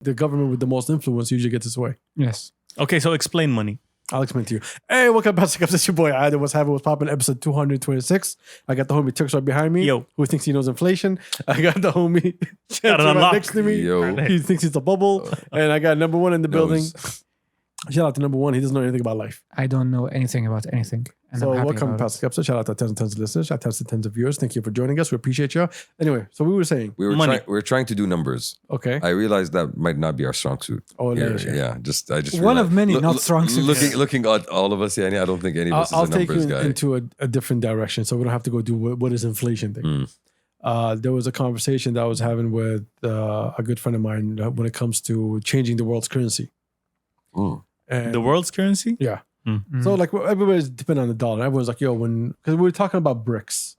the government with the most influence usually gets its way. Yes. Okay, so explain money. I'll explain to you. Hey, welcome back to Kabsa. It's your boy Adam. What's happening? What's popping? Episode 226. I got the homie Turks right behind me. Yo. Who thinks he knows inflation. I got the homie Chance right unlock. next to me. Yo. He thinks he's a bubble. And I got number one in the building. Knows. Shout out to number one. He doesn't know anything about life. I don't know anything about anything. And So I'm happy welcome about past Kabsa. Shout out to tons and tons of listeners. Shout out to tons of viewers. Thank you for joining us. We appreciate you. Anyway, so we were saying, Money. We're trying to do numbers. okay. I realized that might not be our strong suit. Oh, here. yeah. I just One realized. of many, not strong suits. Looking at all of us, I don't think any of us I'll is a take you numbers guy. into a different direction, so we don't have to go do what is inflation thing. There was a conversation that I was having with a good friend of mine when it comes to changing the world's currency. And The world's currency? yeah. Mm. So like everybody's depending on the dollar. Everyone's like, yo, because we were talking about BRICS,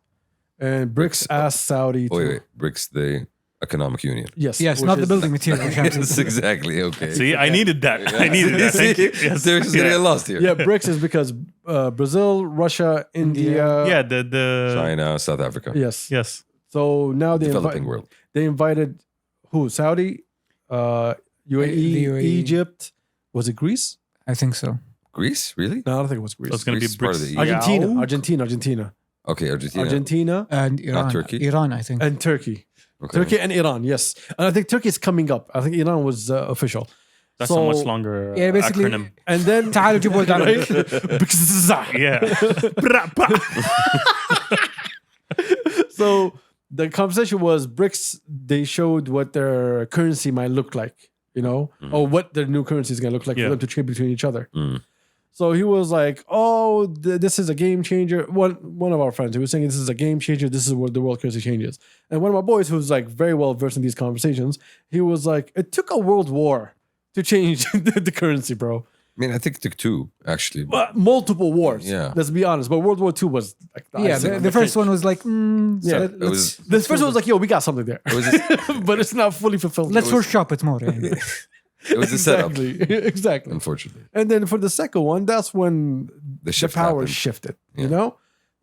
and BRICS asked Saudi to Wait, BRICS, the economic union. yes, Yes, which not the is- building material. Yes, exactly. Okay. See, I needed that. I needed that. Thank you. Yes. They're just gonna get lost here. Yeah, BRICS is because Brazil, Russia, India. Yeah, the China, South Africa, Yes. yes. So now developing world. they invited who? Saudi, UAE, The UAE. Egypt. Was it Greece? I think so. Greece, really? No, I don't think it was Greece. So it's going to Greece be is part of BRICS. the EU. Argentina. Okay, Argentina. Argentina And Iran. Turkey? Iran, I think. and Turkey. Okay. Turkey and Iran, yes. And I think Turkey is coming up. I think Iran was official. That's So- a much longer Yeah, basically- acronym. And then تعالوا جيبوا الدولار. Yeah. So the conversation was BRICS. They showed what their currency might look like, or what their new currency is going to look like Yeah. for them to trade between each other. Mm. So he was like, "Oh, this is a game changer." One of our friends, he was saying, "This is a game changer. This is where the world currency changes." And one of my boys, who's like very well versed in these conversations, he was like, "It took a world war to change the currency, bro. I mean, I think it took two, actually. Multiple wars. Yeah. Let's be honest. But World War II was like, Yeah, the first one was like, Yeah, let- it was- let's, This first one was like, yo, we got something there, It was a, but it's not fully fulfilled. let's workshop it more. yeah. it was a setup, exactly, exactly. unfortunately. And then for the second one, that's when The shift power happened. shifted. Yeah.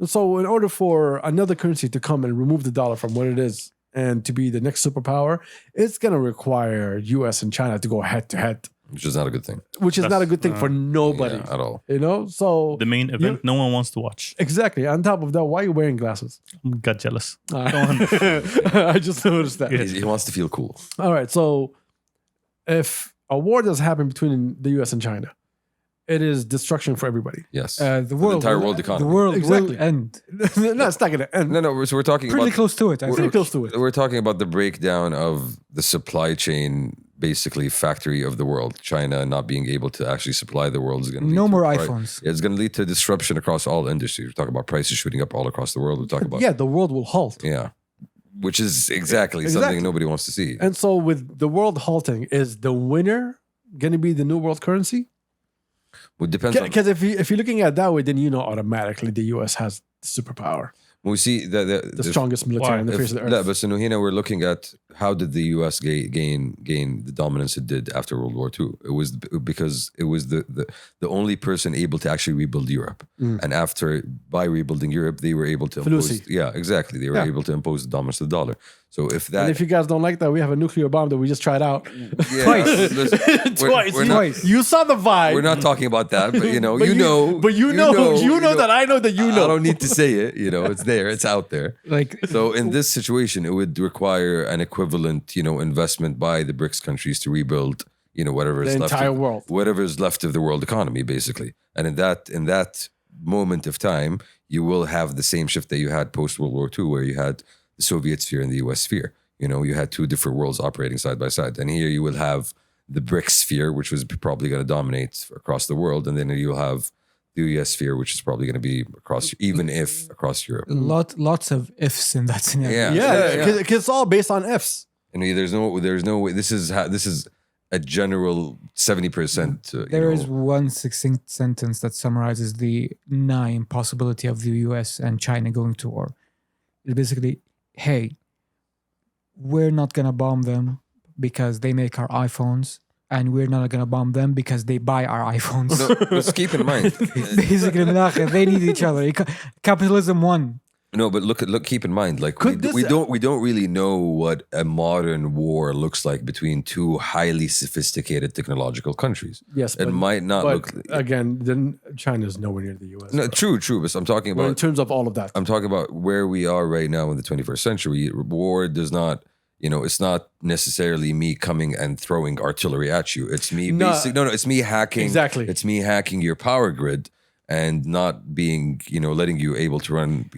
And so in order for another currency to come and remove the dollar from what it is and to be the next superpower, it's gonna require U.S. and China to go head to head, Which is not a good thing. which is not a good thing for nobody. Yeah, at all. So The main event no one wants to watch. exactly. On top of that, why are you wearing glasses? Got jealous. I just noticed that. He wants to feel cool. All right. So if a war does happen between the US and China, it is destruction for everybody. Yes. The world, entire will- world economy. The world Exactly. will end. No, it's not going to end. no, so we're talking Pretty about close to it. I Pretty think. close to it. we're talking about the breakdown of the supply chain, basically factory of the world. China not being able to actually supply the world is going to No more iPhones. It's going to lead to disruption across all industries. We're talking about prices shooting up all across the world. We're talking about Yeah, the world will halt. yeah, which is exactly Exactly. something nobody wants to see. And so with the world halting, is the winner going to be the new world currency? It depends on Because if you're looking at it that way, then automatically the US has superpower, we see the strongest military on the face of the earth. لا بس إنه هنا we're looking at how did the US gain the dominance it did after World War II. It was because it was the only person able to actually rebuild Europe. And by rebuilding Europe, they were able to impose. Falusi. Yeah, exactly. They were able to impose the dominance of the dollar. So if that And if you guys don't like that, we have a nuclear bomb that we just tried out. yeah, Twice. listen, Twice. we're not, You saw the vibe. we're not talking about that, but you know, But you know, But you know that I know that you know. I don't need to say it. You know, it's there. It's out there. Like So in this situation, it would require an equivalent, investment by the BRICS countries to rebuild, whatever is The left, entire world. whatever is left of the world economy, basically. And in that moment of time, you will have the same shift that you had post World War II, where you had the Soviet sphere and the US sphere. You had two different worlds operating side by side. And here you will have the BRICS sphere, which was probably going to dominate across the world, and then you'll have the US sphere, which is probably going to be across Europe. lots of ifs in that scenario. Yeah. Yeah, because it's all based on ifs. And there's no way. This is a general 70%. There is one succinct sentence that summarizes the 9 possibility of the US and China going to war. It's basically, hey, we're not going to bomb them because they make our iPhones, and we're not going to bomb them because they buy our iPhones. Let's keep in mind. Basically, من الآخر, they need each other. Capitalism won. No, but keep in mind, like Could we this- don't really know what a modern war looks like between two highly sophisticated technological countries. Yes, It might not but look. again, then China is nowhere near the US. No, true, but I'm talking But in about terms of all of that. I'm talking about where we are right now in the 21st century. War does not, it's not necessarily me coming and throwing artillery at you. It's me No. it's me hacking. Exactly. It's me hacking your power grid and not being, letting you able to run,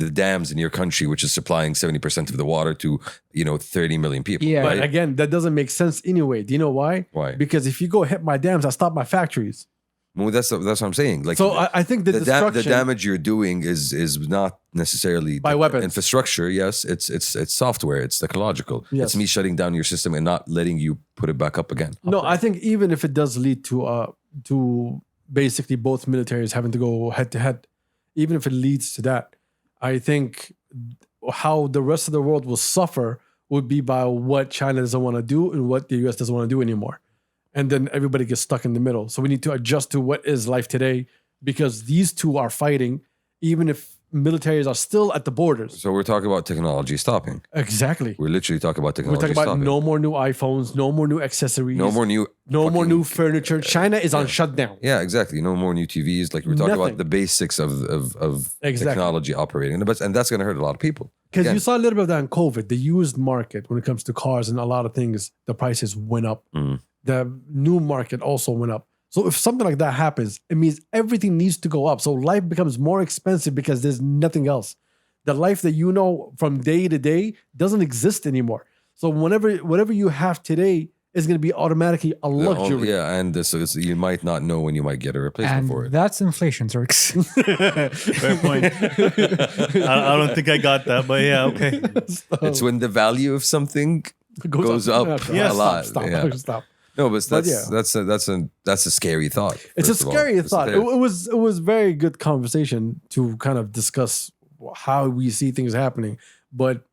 the dams in your country, which is supplying 70% of the water to, 30 million people. Yeah. But right? again, that doesn't make sense anyway. Do you know why? Why? Because if you go hit my dams, I stop my factories. Well, that's what I'm saying. Like, So I think the the destruction damage you're doing is not necessarily By the weapons. infrastructure. Yes, it's software. It's technological. Yes. It's me shutting down your system and not letting you put it back up again. No, I think even if it does lead to basically both militaries having to go head to head, even if it leads to that, I think how the rest of the world will suffer would be by what China doesn't want to do and what the US doesn't want to do anymore. And then everybody gets stuck in the middle. So we need to adjust to what is life today because these two are fighting, even if militaries are still at the borders. So we're talking about technology stopping. Exactly. We're literally talking about We're technology talking about stopping. no more new iPhones, no more new accessories, No more new. no more fucking- new furniture. China is on shutdown. Yeah, exactly. No more new TVs. Like we're talking Nothing. about the basics of Exactly. technology operating, and that's going to hurt a lot of people. Because Again. you saw a little bit of that in COVID. The used market, when it comes to cars and a lot of things, the prices went up. Mhm. The new market also went up. So if something like that happens, it means everything needs to go up. So life becomes more expensive because there's nothing else. The life that you know from day to day doesn't exist anymore. So whatever you have today is going to be automatically a luxury. Yeah, and you might not know when you might get a replacement And for it. that's inflation, Turks. Fair point. I don't think I got that, but yeah, okay. It's when the value of something goes up Yeah, a lot. Stop. Yeah. Stop. No, but yeah. that's a scary thought. It's a first of all. scary It's thought. scary. It was very good conversation to kind of discuss how we see things happening. But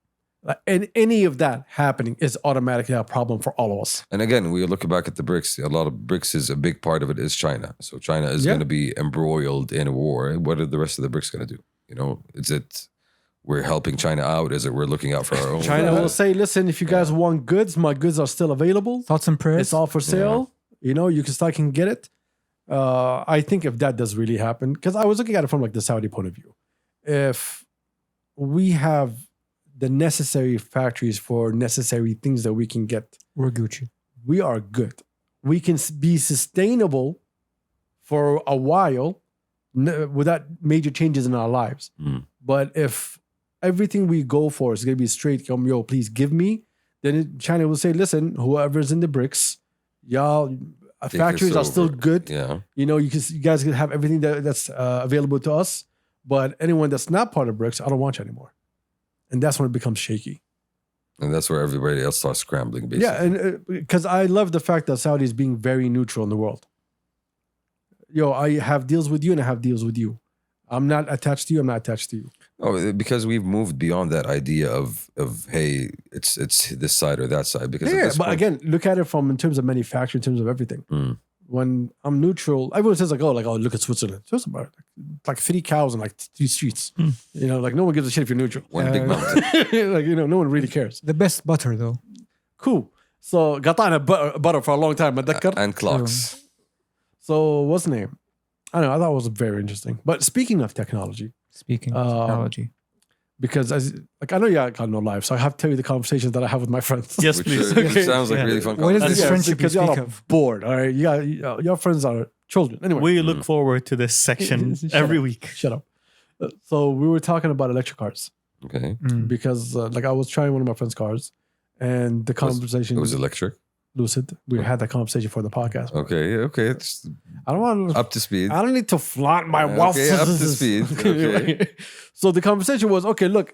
and any of that happening is automatically a problem for all of us. And again, we look back at the BRICS. A lot of BRICS is a big part of it is China. So China is Yeah. going to be embroiled in a war. What are the rest of the BRICS going to do? Is it we're helping China out? Is it we're looking out for our own? China will say, "Listen, if you guys want goods, my goods are still available. Thoughts and prayers? It's all for sale. You can start can get it." I think if that does really happen, because I was looking at it from like the Saudi point of view, if we have the necessary factories for necessary things that we can get, We're Gucci. we are good. We can be sustainable for a while without major changes in our lives. Mm. But if everything we go for is going to be straight, yo, please give me, then China will say, listen, whoever's in the BRICS, y'all, factories are still over. good. Yeah. You guys can have everything that's available to us. But anyone that's not part of BRICS, I don't want you anymore. And that's when it becomes shaky. And that's where everybody else starts scrambling, basically. Yeah, and because I love the fact that Saudi is being very neutral in the world. I have deals with you and I have deals with you. I'm not attached to you. I'm not attached to you. Oh, because we've moved beyond that idea of hey, it's this side or that side. Because at Yeah, this but point- again, look at it from in terms of manufacturing, in terms of everything. Mm. When I'm neutral, everyone says oh, look at Switzerland. Switzerland, like 3 cows and like 3 streets. Mm. No one gives a shit if you're neutral. One big mountain. No one really cares. The best butter, though. Cool. So قطعنا butter for a long time. أتذكر. And clocks. So what's the name? I don't know. I thought it was very interesting. But speaking of technology, Speaking of technology. because I know you got no life, so I have to tell you the conversations that I have with my friends. Yes, Which, please. which sounds like Yeah. really fun. What is this Yeah, friendship you because y'all speak are of? bored. All right, your friends are children. Anyway, We look forward to this section Shut every up. week. shut up. So we were talking about electric cars Okay. because I was trying one of my friends' cars, and the conversation It was electric. lucid. We had that conversation for the podcast. Okay. Okay. It's I don't want to. up to speed. I don't need to flaunt my wealth. Okay, up to speed. Okay. So the conversation was okay. Look,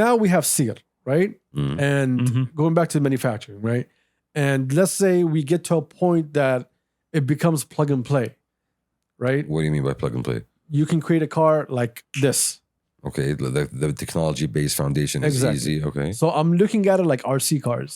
now we have SEER, right? Mm. And Mhm. going back to manufacturing, right? And let's say we get to a point that it becomes plug and play, right? What do you mean by plug and play? You can create a car like this. Okay, the technology-based foundation is Exactly. easy. Okay. So I'm looking at it like RC cars.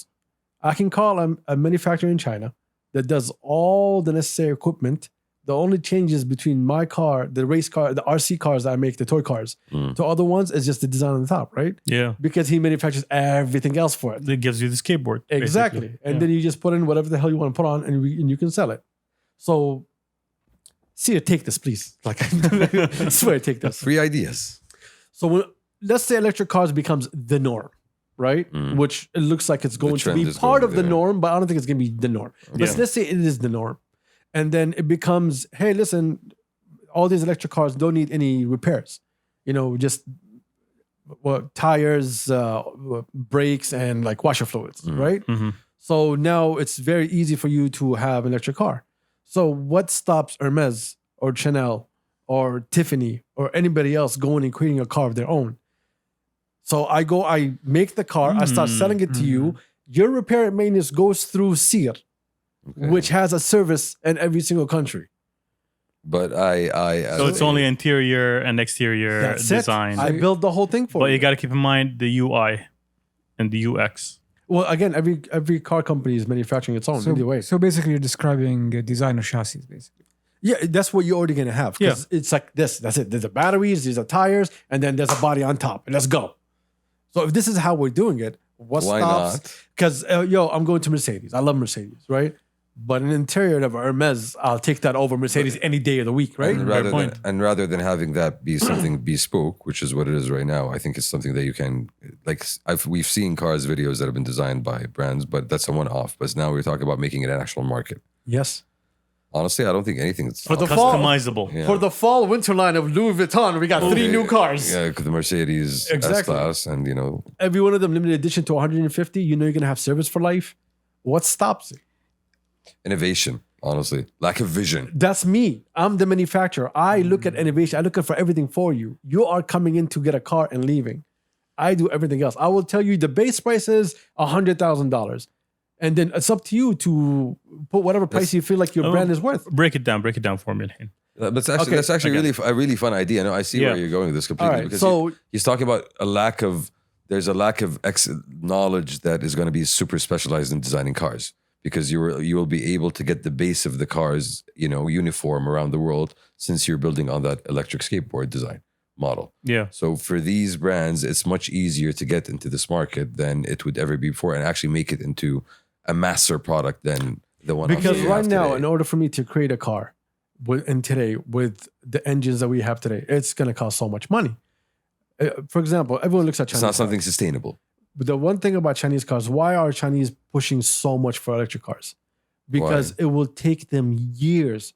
I can call a manufacturer in China that does all the necessary equipment The only changes between my car, the race car, the RC cars that I make, the toy cars, to other ones is just the design on the top, right? Yeah. Because he manufactures everything else for it. It gives you the skateboard. Exactly. basically. And Yeah. then you just put in whatever the hell you want to put on and you can sell it. So, see, take this, please. Like, I swear, take this. Free ideas. So, let's say electric cars becomes the norm, right? Which it looks like it's going to trend be is part going of the there. norm, but I don't think it's going to be the norm. But Yeah. let's say it is the norm. And then it becomes, hey, listen, all these electric cars don't need any repairs. Just tires, brakes, and like washer fluids, right? Mhm. So now it's very easy for you to have an electric car. So what stops Hermes or Chanel or Tiffany or anybody else going and creating a car of their own? So I make the car, I start selling it to you. Your repair and maintenance goes through SEER, Okay. which has a service in every single country. But So it's only interior and exterior That's design. it. I built the whole thing for But you. you got to keep in mind the UI and the UX. Well, again, every car company is manufacturing its own either way. So basically, you're describing designer chassis, basically. Yeah, that's what you're already gonna have. Because it's like this. That's it. There's the batteries, there's the tires, and then there's a body on top. And let's go. So if this is how we're doing it, what Why stops? not? Because I'm going to Mercedes. I love Mercedes, right? But an interior of Hermes, I'll take that over Mercedes any day of the week, right? And rather than having that be something bespoke, which is what it is right now, I think it's something that you can we've seen cars videos that have been designed by brands, but that's a one-off. But now we're talking about making it an actual market. Yes. Honestly, I don't think anything that's For the fall, Customizable. Yeah. for the fall winter line of Louis Vuitton, we got 3 new cars. Yeah, the Mercedes Exactly. S-Class, and Every one of them limited edition to 150. You're gonna have service for life. What stops it? innovation. Honestly, lack of vision. That's me. I'm the manufacturer. I look at innovation. I look for everything for you. You are coming in to get a car and leaving. I do everything else. I will tell you the base price is $100,000. And then it's up to you to put whatever price you feel like your brand is worth. Break it down for me, Lane. That's actually Okay. that's actually Okay. a really fun idea. No, I see Yeah. where you're going with this All completely. right. Because So he's talking about there's a lack of knowledge that is going to be super specialized in designing cars, because you will be able to get the base of the cars, uniform around the world, since you're building on that electric skateboard design model. Yeah. So for these brands, it's much easier to get into this market than it would ever be before, and actually make it into a masser product than the one. because you right have now, today. in order for me to create a car with the engines that we have today, it's going to cost so much money. For example, everyone looks at Chinese it's not cars. something sustainable. But the one thing about Chinese cars, why are Chinese pushing so much for electric cars? Because it will take them years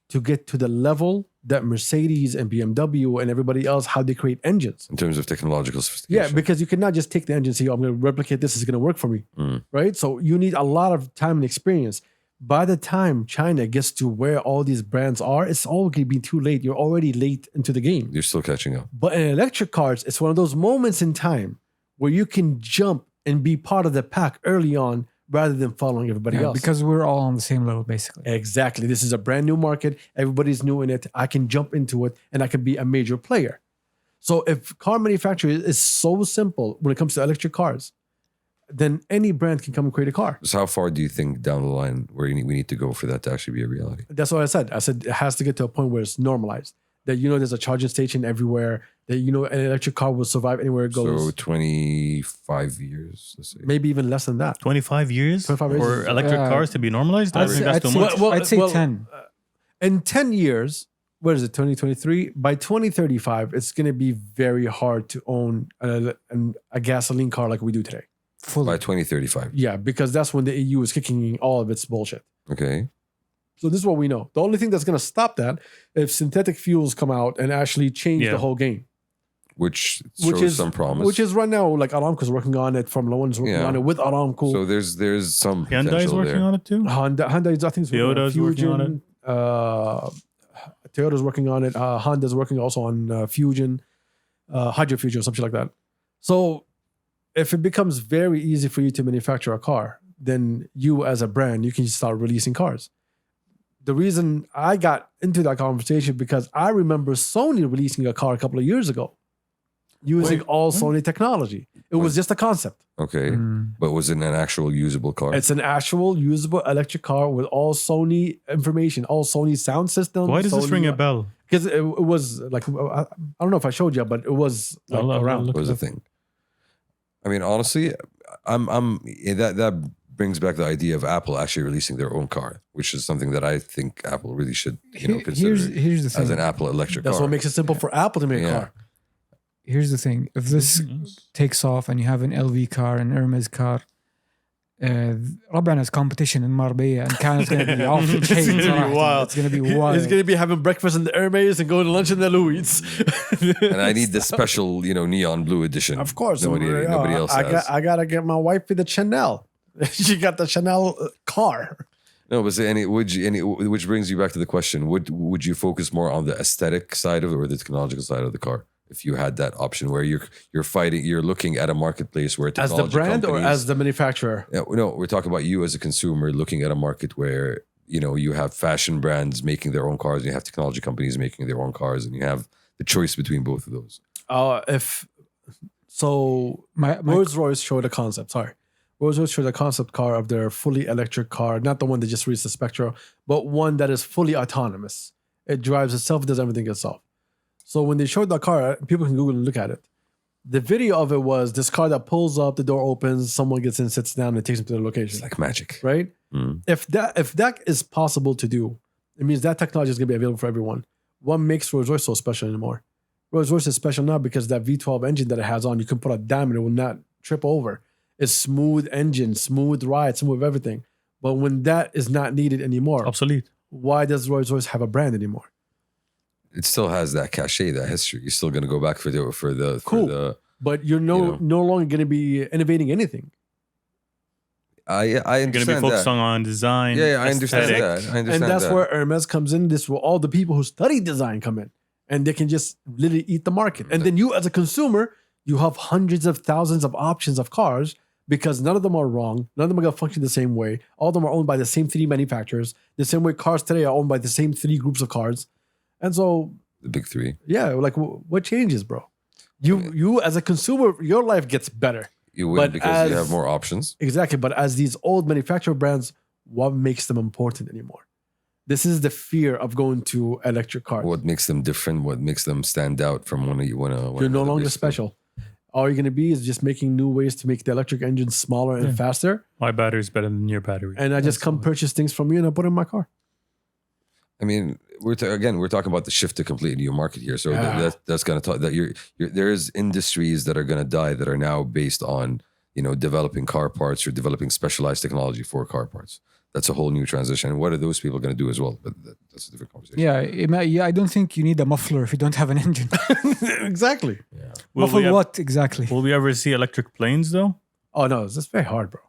to get to the level that Mercedes and BMW and everybody else, how they create engines. In terms of technological sophistication. Yeah, because you cannot just take the engine and say, I'm going to replicate this, it's going to work for me. Right? So you need a lot of time and experience. By the time China gets to where all these brands are, it's all going to be too late. You're already late into the game. You're still catching up. But in electric cars, it's one of those moments in time where you can jump and be part of the pack early on rather than following everybody else. Because we're all on the same level, basically. Exactly. This is a brand new market. Everybody's new in it. I can jump into it and I can be a major player. So if car manufacturing is so simple when it comes to electric cars, then any brand can come and create a car. So how far do you think down the line where we need to go for that to actually be a reality? That's what I said. I said it has to get to a point where it's normalized. That there's a charging station everywhere. That an electric car will survive anywhere it goes. So 25 years, let's say. Maybe even less than that. 25 years 25 years for is- electric Yeah. cars to be normalized? I I'd think say, that's I'd too say, much. Well, I'd say well, 10. In 10 years, what is it, 2023? By 2035, it's going to be very hard to own a gasoline car like we do today. Fully. By 2035. Yeah, because that's when the EU is kicking all of its bullshit. Okay. So this is what we know. The only thing that's going to stop that if synthetic fuels come out and actually change Yeah. the whole game. Which Which shows is some promise. Which is right now, like Aramco's working on it, Formula One's working Yeah. on it with Aramco. so there's some Hyundai's potential working there. on it too. Honda is, I think, Toyota's working on Fusion. Toyota's working on it. Honda's working also on Fusion, Hydrofusion, or something like that. So if it becomes very easy for you to manufacture a car, then you as a brand, you can start releasing cars. The reason I got into that conversation because I remember Sony releasing a car a couple of years ago using all Sony technology. It was just a concept. Okay. But was it an actual usable car? It's an actual usable electric car with all Sony information, all Sony sound system. Why does this ring a bell? Because it was like, I don't know if I showed you, but it was like I'll around. look was it a up. thing. I mean, honestly, that brings back the idea of Apple actually releasing their own car, which is something that I think Apple really should, consider Here's the thing. as an Apple electric That's car. what makes it simple for Apple to make a Yeah. car. Here's the thing. If this takes off and you have an LV car, an Hermes car, ربعنا competition in Marbella and كانت going to be off the chain. gonna be صراحة. wild. It's going to be wild. He's going to be having breakfast in the Hermes and going to lunch in the Louis. And I need the special, neon blue edition. Of course. Nobody else has. I got to get my wife the Chanel. She got the Chanel car. No, but which brings you back to the question: Would you focus more on the aesthetic side of it or the technological side of the car? If you had that option, where you're looking at a marketplace where As the technology brand or companies- as the manufacturer? No, we're talking about you as a consumer looking at a market where you have fashion brands making their own cars, and you have technology companies making their own cars, and you have the choice between both of those. My Rolls-Royce showed a concept. Sorry. Rolls-Royce showed a concept car of their fully electric car, not the one that just reads the Spectra, but one that is fully autonomous. It drives itself, does everything itself. So when they showed the car, people can Google and look at it. The video of it was this car that pulls up, the door opens, someone gets in, sits down, and takes them to the location. It's like magic. Right? Mm. If that is possible to do, it means that technology is going to be available for everyone. What makes Rolls-Royce so special anymore? Rolls-Royce is special now because that V12 engine that it has on, you can put a diamond, it will not trip over. It's smooth engine, smooth ride, smooth everything. But when that is not needed anymore, Obsolete. why does Rolls-Royce have a brand anymore? It still has that cachet, that history. You're still going to go back for the Cool. But you're no longer going to be innovating anything. I You're going understand to be focused that. on design. Yeah, I understand aesthetic. that. I understand And that's that. where Hermes comes in. This is where all the people who study design come in. And they can just literally eat the market. And then you as a consumer, you have hundreds of thousands of options of cars because none of them are wrong. None of them are going to function the same way. All of them are owned by the same three manufacturers. The same way cars today are owned by the same three groups of cars. And so, The big three. yeah, like what changes, bro? You as a consumer, your life gets better. You win But because you as- have more options. Exactly. But as these old manufacturer brands, what makes them important anymore? This is the fear of going to electric cars. What makes them different? What makes them stand out from one You're no longer special. All you're going to be is just making new ways to make the electric engine smaller and faster. My battery is better than your battery. And I just come purchase things from you and I put it in my car. I mean, we're talking about the shift to completely new market here. So Yeah. that's going to talk that there's industries that are going to die that are now based on developing car parts or developing specialized technology for car parts. That's a whole new transition. And what are those people going to do as well? But that's a different conversation. Yeah, I don't think you need a muffler if you don't have an engine. Exactly. Will Muffle we ev- what exactly? Will we ever see electric planes though? Oh, no, that's very hard, bro.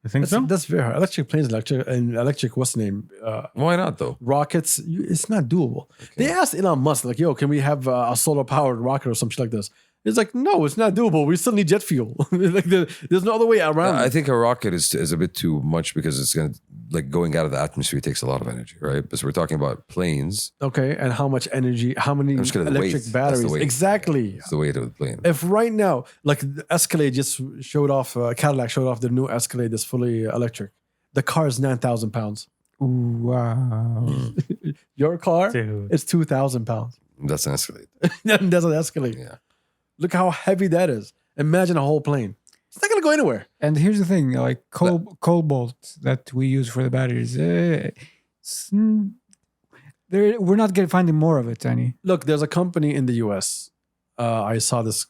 You think so? That's very hard. Electric planes, electric, what's the name? Why not though? Rockets, it's not doable. They asked Elon Musk, like, yo, can we have a solar powered rocket or something like this? It's like, no, it's not doable. We still need jet fuel. Like there's no other way around. I think a rocket is a bit too much because it's going to going out of the atmosphere takes a lot of energy, right? But so we're talking about planes. Okay, and how much energy, how many I'm just gonna electric weight. That's the batteries? weight. Exactly. It's the weight of the plane. If right now, like the Escalade just showed off, Cadillac showed off their new Escalade that's fully electric. The car is 9,000 pounds. Ooh, wow. Your car Dude. is 2,000 pounds. That's an Escalade. That's an Escalade. Yeah. Look how heavy that is. Imagine a whole plane. It's not going to go anywhere. And here's the thing, like cobalt that we use for the batteries, we're not finding more of it, Annie. Look, there's a company in the US. I saw this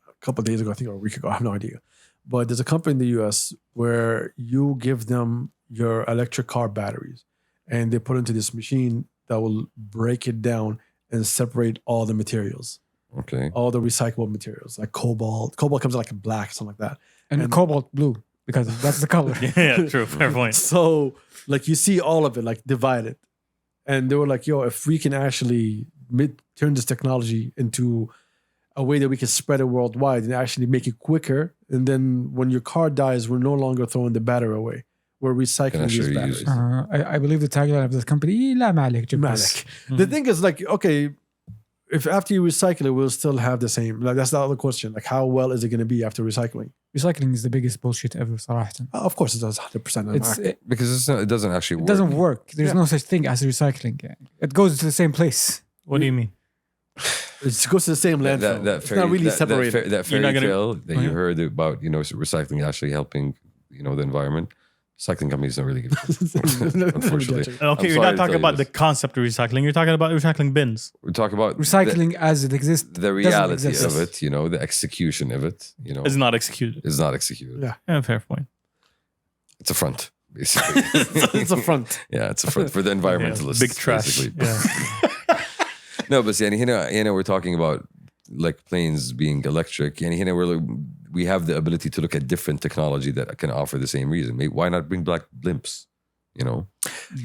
a couple of days ago, I think, or a week ago. I have no idea. But there's a company in the US where you give them your electric car batteries and they put into this machine that will break it down and separate all the materials, Okay. all the recyclable materials, like cobalt. Cobalt comes in like a black, something like that. And cobalt blue, because that's the color. Yeah, true. Fair point. So, like, you see all of it, like, divided. And they were like, yo, if we can actually turn this technology into a way that we can spread it worldwide and actually make it quicker. And then when your car dies, we're no longer throwing the battery away. We're recycling these actually batteries. use it. I believe the tagline of this company, لا ما عليك جيب بس. Malik. The thing is, like, okay, if after you recycle it, we'll still have the same. Like, that's the other question. Like, how well is it going to be after recycling? Recycling is the biggest bullshit ever, صراحة. Of course, it does 100%. It it doesn't actually work. doesn't work. There's Yeah. no such thing as recycling. It goes to the same place. What do you mean? It goes to the same landfill. It's not really separated. That You're not fairy gonna- tale that you Okay. heard about, recycling actually helping, the environment. Recycling companies don't really give a shit, unfortunately. Okay, I'm you're sorry not to talking tell you about the this. concept of recycling. You're talking about recycling bins. We're talking about Recycling as it exists. the reality exist. of it, the execution of it, It's not executed. is not executed. Yeah. Yeah, fair point. It's a front, basically. It's a front. Yeah, it's a front for the environmentalists. Big trash. Basically. Yeah. No, but see, and we're talking about like planes being electric, and we have the ability to look at different technology that can offer the same reason. Maybe why not bring black blimps?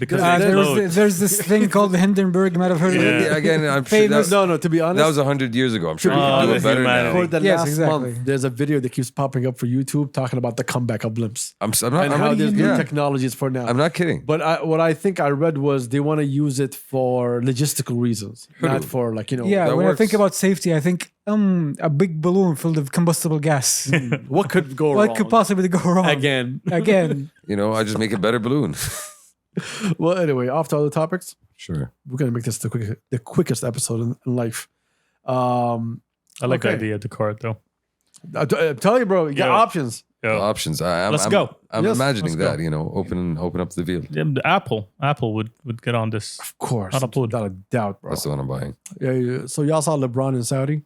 Because There's There's this thing called the Hindenburg. You might have heard of Yeah. it. Again, I'm sure Famous- that, No, to be honest, that was 100 years ago. I'm sure we Oh, can do the it better humanity. now. for the Yes, last exactly. month, there's a video that keeps popping up for YouTube talking about the comeback of blimps I'm and not, how there's new yeah, technologies for now. I'm not kidding. But what I think I read was they want to use it for logistical reasons, not for Yeah, That when I think works. about safety, I think a big balloon filled with combustible gas. what could go What wrong could possibly go wrong? again. Again. I just make a better balloon. Well, anyway, off to other topics. Sure. We're gonna make this the quickest episode in life. I like the okay. idea of the card though. I'm telling you, bro, you got Yeah. options. Yeah. Options. Let's go. I'm Yes, imagining let's that, go. open up the field. The Apple would get on this. Of course, Not a blood. without a doubt, bro. That's the one I'm buying. Yeah. So y'all saw LeBron in Saudi.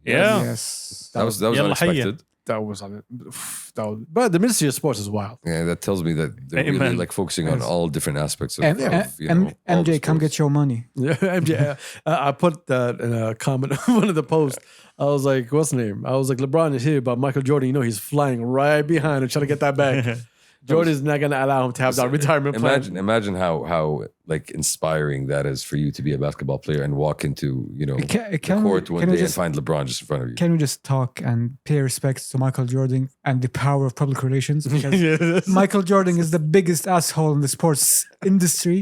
Yeah. Yes. That was Yalla unexpected. That was on it. But the Ministry of Sports is wild. Yeah, that tells me that they're really Amen. like focusing on Yes. all different aspects of, And, all the MJ, come sports. get your money. Yeah, MJ. I put that in a comment on one of the posts. I was like, "What's the name?" I was like, "LeBron is here, but Michael Jordan, he's flying right behind him trying to get that back." Jordan's not gonna allow him to have that retirement plan. Imagine how like inspiring that is for you to be a basketball player and walk into the court one day and find LeBron just in front of you. Can we just talk and pay respects to Michael Jordan and the power of public relations? Because Yes. Michael Jordan is the biggest asshole in the sports industry,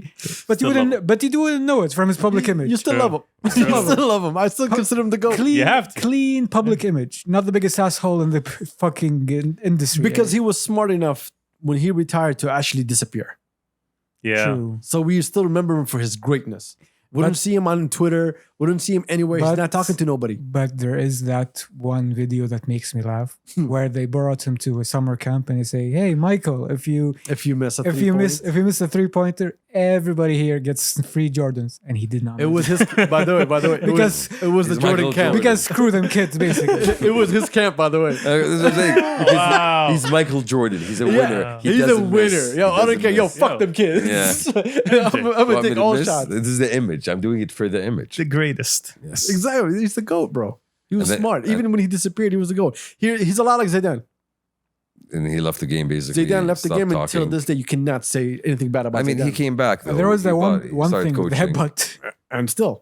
but you wouldn't know it from his public image. You still True. love him. You still love him. I still consider him the GOAT. Clean, You have to. clean public image, not the biggest asshole in the fucking industry. Because he was smart enough when he retired to actually disappear. Yeah. True. So we still remember him for his greatness. Wouldn't see him on Twitter. Wouldn't see him anywhere. He's But- not talking to nobody. But there is that one video that makes me laugh, where they brought him to a summer camp and they say, "Hey, Michael, if you If you miss a if you miss a 3-pointer, everybody here gets free Jordans," and he did not. it was his. By the way, Because it was the It's Jordan Michael camp. Jordan. because screw them kids, basically. It was his camp, by the way. This is what I'm saying. Wow. He's Michael Jordan. He's a winner. He He's a doesn't winner. miss. Yo, He I don't doesn't care. Yo, miss. fuck Yo. them kids. Yeah. I'm Want gonna me take to all miss? shots. This is the image. I'm doing it for the image. The greatest. Yes. Exactly. He's the GOAT, bro. He was And then- smart. Even when he disappeared, he was the GOAT. He's a lot like Zidane. And he left the game basically. Zidane left the Stopped game until talking. this day. You cannot say anything bad about I mean, Zidane. he came back though. There was that He one started thing with the coaching. headbutt. and still.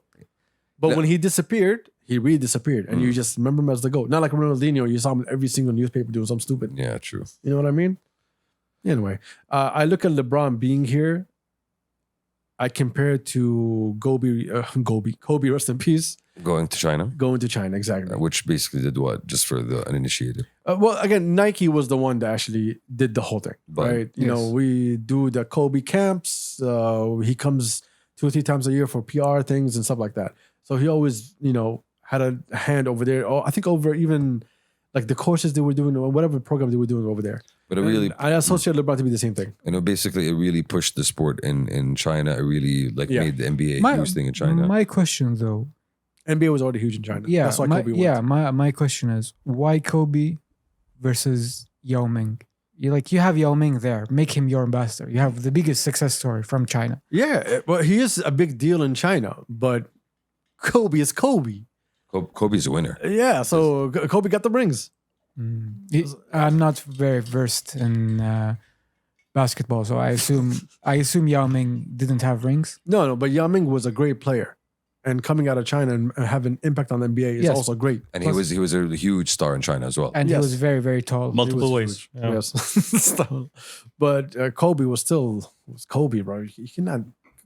But Yeah. when he disappeared, he really disappeared. And you just remember him as the GOAT. Not like Ronaldinho, you saw him in every single newspaper doing something stupid. Yeah, true. You know what I mean? Anyway, I look at LeBron being here. I compare it to Kobe, rest in peace, Going to China, going to China. Exactly. which basically did what? Just for the uninitiated. Well, again, Nike was the one that actually did the whole thing, But- right? You know, Yes. we do the Kobe camps. He comes 2 or 3 times a year for PR things and stuff like that. So he always, had a hand over there. Oh, I think over even like the courses they were doing or whatever program they were doing over there. But it really, I associate LeBron to be the same thing. basically, it really pushed the sport in China. It really Yeah. made the NBA a My, huge thing in China. my question though, NBA was already huge in China. yeah, That's why Kobe won. my question is why Kobe versus Yao Ming? You have Yao Ming there, make him your ambassador. You have the biggest success story from China. Yeah, well, he is a big deal in China, but Kobe is Kobe. Kobe's a winner. Yeah, so Kobe got the rings. I'm not very versed in basketball, so I assume Yao Ming didn't have rings. No, but Yao Ming was a great player, and coming out of China and having impact on the NBA is Yes. also great. And he was a huge star in China as well. And Yes. he was very, very tall. Multiple was ways. Yeah. Yes, but Kobe was Kobe, bro. You cannot.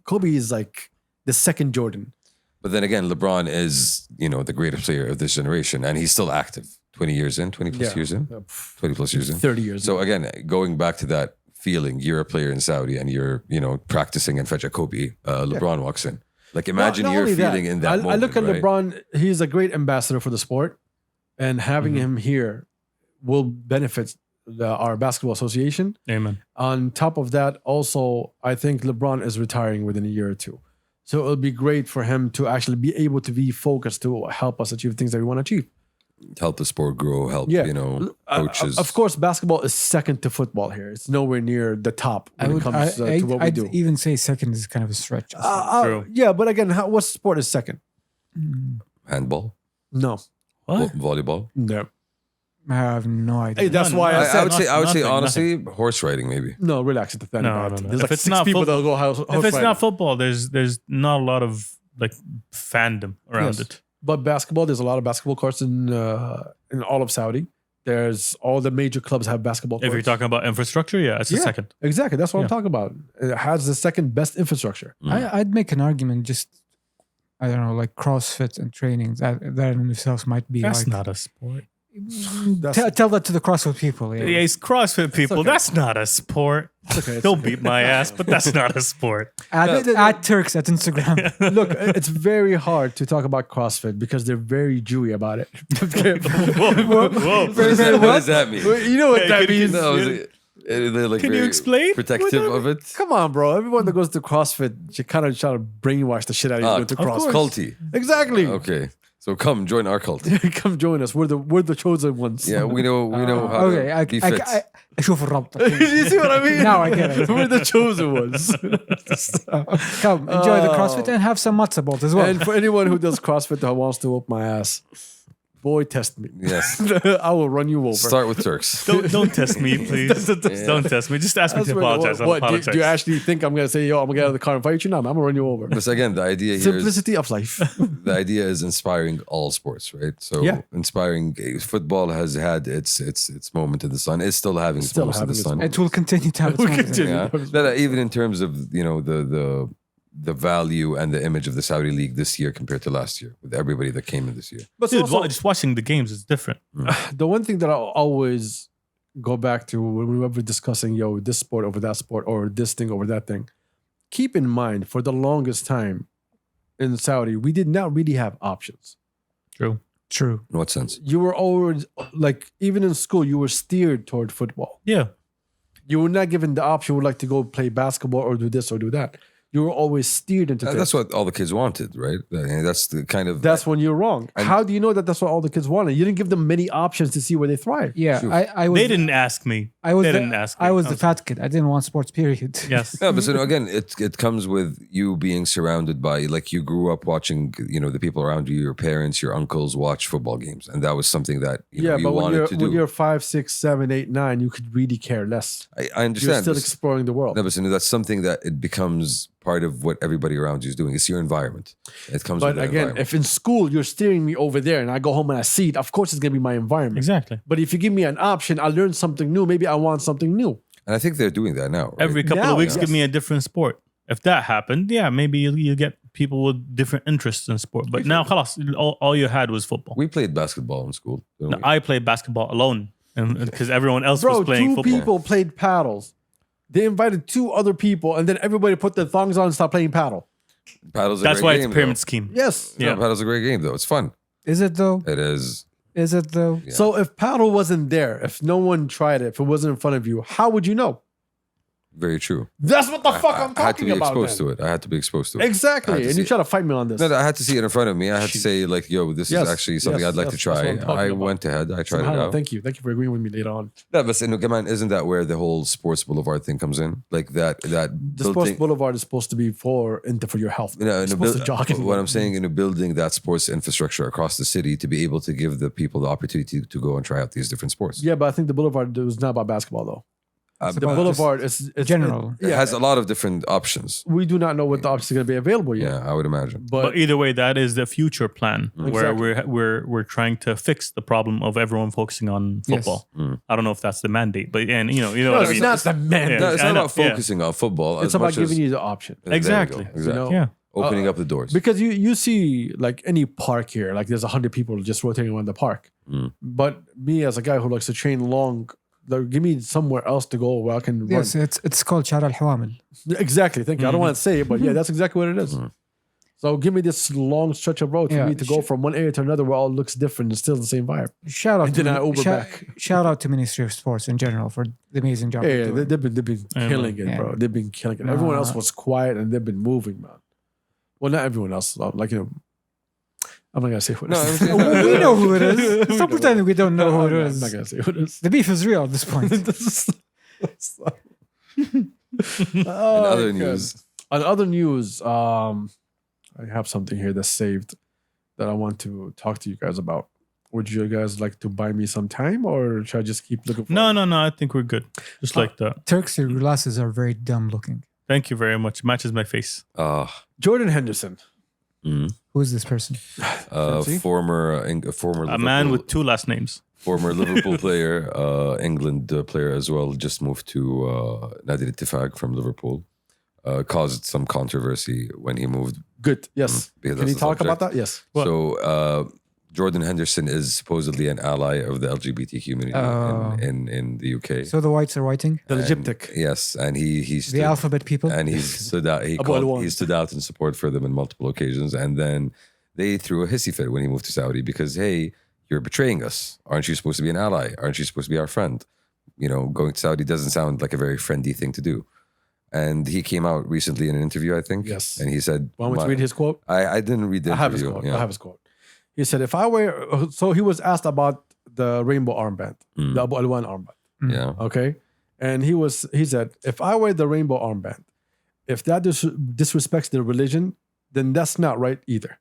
Kobe is like the second Jordan. But then again, LeBron is the greatest player of this generation, and he's still active 20 years in, 20 plus Yeah. years in, 20 plus years in. 30 years. So again, going back to that feeling, you're a player in Saudi and you're, practicing and Fajr Kobe, LeBron walks in. Like imagine Not you're only that, feeling in that moment. I look at right? LeBron, he's a great ambassador for the sport, and having him here will benefit our basketball association. Amen. On top of that, also, I think LeBron is retiring within a year or two. So it'll be great for him to actually be able to be focused to help us achieve things that we want to achieve. Help the sport grow, help, Yeah. coaches. Of course, basketball is second to football here. It's nowhere near the top when it comes to what we I'd do. even say second is kind of a stretch. True. Yeah, but again, what sport is second? Handball, No. What? volleyball. No. I have no idea. Hey, that's why I I said would say nothing. honestly, horse riding maybe. no. Relax, it's the No, about it. no. There's If like it's 6 not people football- that'll go house. If it's not football, there's not a lot of like fandom around Yes. it. But basketball, there's a lot of basketball courts in all of Saudi. There's all the major clubs have basketball courts. If you're talking about infrastructure, yeah, it's the Yeah. second. Exactly, that's what I'm Yeah. talking about. It has the second best infrastructure. I'd make an argument just, I don't know, like CrossFit and training. That in themselves might be That's like. not a sport. Tell that to the CrossFit people. Yeah, Yeah. it's CrossFit people. okay. That's not a sport. It's okay. it's They'll okay. beat my ass, but that's not a sport. At Turks at Instagram. Look, it's very hard to talk about CrossFit because they're very Jewy about it. Whoa. What does that mean? You know what Hey, that can you- means? No, they're like Can you very explain? protective of it. Come on, bro. Everyone that goes to CrossFit, you kind of try to brainwash the shit out of you Ah, going to of course. CrossFit. Culty. Exactly. Okay, so come join our cult. Come join us. We're the chosen ones. Yeah, we know how Okay, to be fit. أشوف الربط. you see what I mean? Now I get it. We're the chosen ones. Come, enjoy the CrossFit and have some matzo balls as well. And for anyone who does CrossFit that wants to whoop my ass, boy, test me. Yes. I will run you over. Start with Turks. Don't test me, please. Yeah. Don't test me. Just ask me That's to what- apologize. I'll what, do apologize. you actually think I'm going to say, yo, I'm going to get out of the car and fight you? No, I'm going to run you over. But again, the idea here is Simplicity of life. the idea is inspiring all sports, right? So Yeah. inspiring football has had its moment in the sun. It's still having its Still moments in the having its sun. moments. It will continue to have its We'll moments. continue. Yeah. That, even in terms of the value and the image of the Saudi league this year compared to last year, with everybody that came in this year. But Dude, also, just watching the games is different. the one thing that I'll always go back to when we were discussing, yo, this sport over that sport or this thing over that thing, keep in mind for the longest time in Saudi, we did not really have options. True. In what sense? You were always, like, even in school, you were steered toward football. Yeah. You were not given the option, would like to go play basketball or do this or do that. You were always steered into That's what all the kids wanted, right? That's the kind of That's when you're wrong. And- How do you know that that's what all the kids wanted? You didn't give them many options to see where they thrive. Yeah, Sure. I was. They didn't ask me. I was. They the, didn't ask me. I was the fat kid. I didn't want sports. Period. Yes. Yeah, but so again, it comes with you being surrounded by, like, you grew up watching, the people around you, your parents, your uncles watch football games, and that was something that you But when wanted you're, to when do. you're 5, 6, 7, 8, 9, you could really care less. I You're understand. still this. exploring the world. No, but so that's something that it becomes part of what everybody around you is doing. It's your environment. It comes But with the again, environment. if in school you're steering me over there and I go home and I see it, of course it's going to be my environment. Exactly. But if you give me an option, I learn something new. Maybe I want something new. And I think they're doing that now. Right? Every couple Now, of weeks, yes. give me a different sport. If that happened, yeah, maybe you get people with different interests in sport. But now, khalas, all you had was football. We played basketball in school. didn't No, we? I played basketball alone because everyone else Bro, was playing 2 football. people played paddles. They invited 2 other people and then everybody put their thongs on and stopped playing paddle. Paddle's a That's great why game, it's a pyramid though. scheme. Yes. Yeah. Paddle's a great game, though. It's fun. Is it though? It is. Is it though? Yeah. So if paddle wasn't there, if no one tried it, if it wasn't in front of you, how would you know? Very true. That's what the fuck I'm I had to talking be about. exposed then. to it. I had to be exposed to it. I Exactly. had to And see you it. try to fight me on this. No, I had to see it in front of me. I had to say, like, yo, this Yes, is actually something yes, I'd like to yes, that's what try. I'm talking I about. went ahead. I tried it Subhanallah, out. Thank you. Thank you for agreeing with me later on. Yeah, but come on, isn't that where the whole Sports Boulevard thing comes in? Like that The Sports Boulevard is supposed to be for your health. It's supposed to jog. what I'm saying, building that sports infrastructure across the city to be able to give the people the opportunity to go and try out these different sports. Yeah, but I think the Boulevard was not about basketball though. The about Boulevard is it's general. It has a lot of different options. we do not know what the options are going to be available yet. Yeah, I would imagine. But But either way, that is the future plan where Exactly. we're trying to fix the problem of everyone focusing on Yes. football. I don't know if that's the mandate, but and you know no, what I it's mean. not the mandate. Yeah. No, it's I not know, about yeah. focusing on football. It's as about much as- giving you the option. There you go. Exactly. Exactly. You know? Yeah. Opening up the doors. Because you see like any park here, like there's 100 people just rotating around the park. But me as a guy who likes to train long, like, give me somewhere else to go where I can run. Yes, it's called Shara al-Hawamil. Exactly. Thank you. I don't want to say it, but yeah, that's exactly what it is. So give me this long stretch of road for me to go from one area to another where all looks different and still the same vibe. Shout out And to then I Uber back. Shout out to Ministry of Sports in general for the amazing job. Yeah, they're doing. they've been killing it, bro. They've been killing it. Everyone else was quiet and they've been moving, man. Well, not everyone else. Like, I'm not gonna say who it is. We know who it is. Stop pretending we don't know who it is. I'm not gonna say who it is. The beef is real at this point. In other news. On other news, I have something here that's saved that I want to talk to you guys about. Would you guys like to buy me some time, or should I just keep looking for No. I think we're good. Just like that. Turks, your glasses are very dumb looking. Thank you very much. Matches my face. Jordan Henderson? Who is this person? Former A Liverpool, man with two last names. former Liverpool player, England player as well, just moved to Nadi Al-Ittifaq from Liverpool. Caused some controversy when he moved. Good. Yes. because Can you that's the talk about subject. that? Yes. What? So Jordan Henderson is supposedly an ally of the LGBT community in the UK. So the whites are whiting? The And- Egyptic. Yes, and he stood, The alphabet people? and he stood out. Abu Alwan. He stood out in support for them in multiple occasions, and then they threw a hissy fit when he moved to Saudi because, hey, you're betraying us. Aren't you supposed to be an ally? Aren't you supposed to be our friend? You know, going to Saudi doesn't sound like a very friendly thing to do. And he came out recently in an interview, I think. Yes. And he said, Want me to read his quote? I didn't read the I have his interview. quote. I have his quote. He said, if I were, so he was asked about the rainbow armband, the Abu Alwan armband. Yeah. Okay. And he said, if I wear the rainbow armband, if that disrespects their religion, then that's not right either.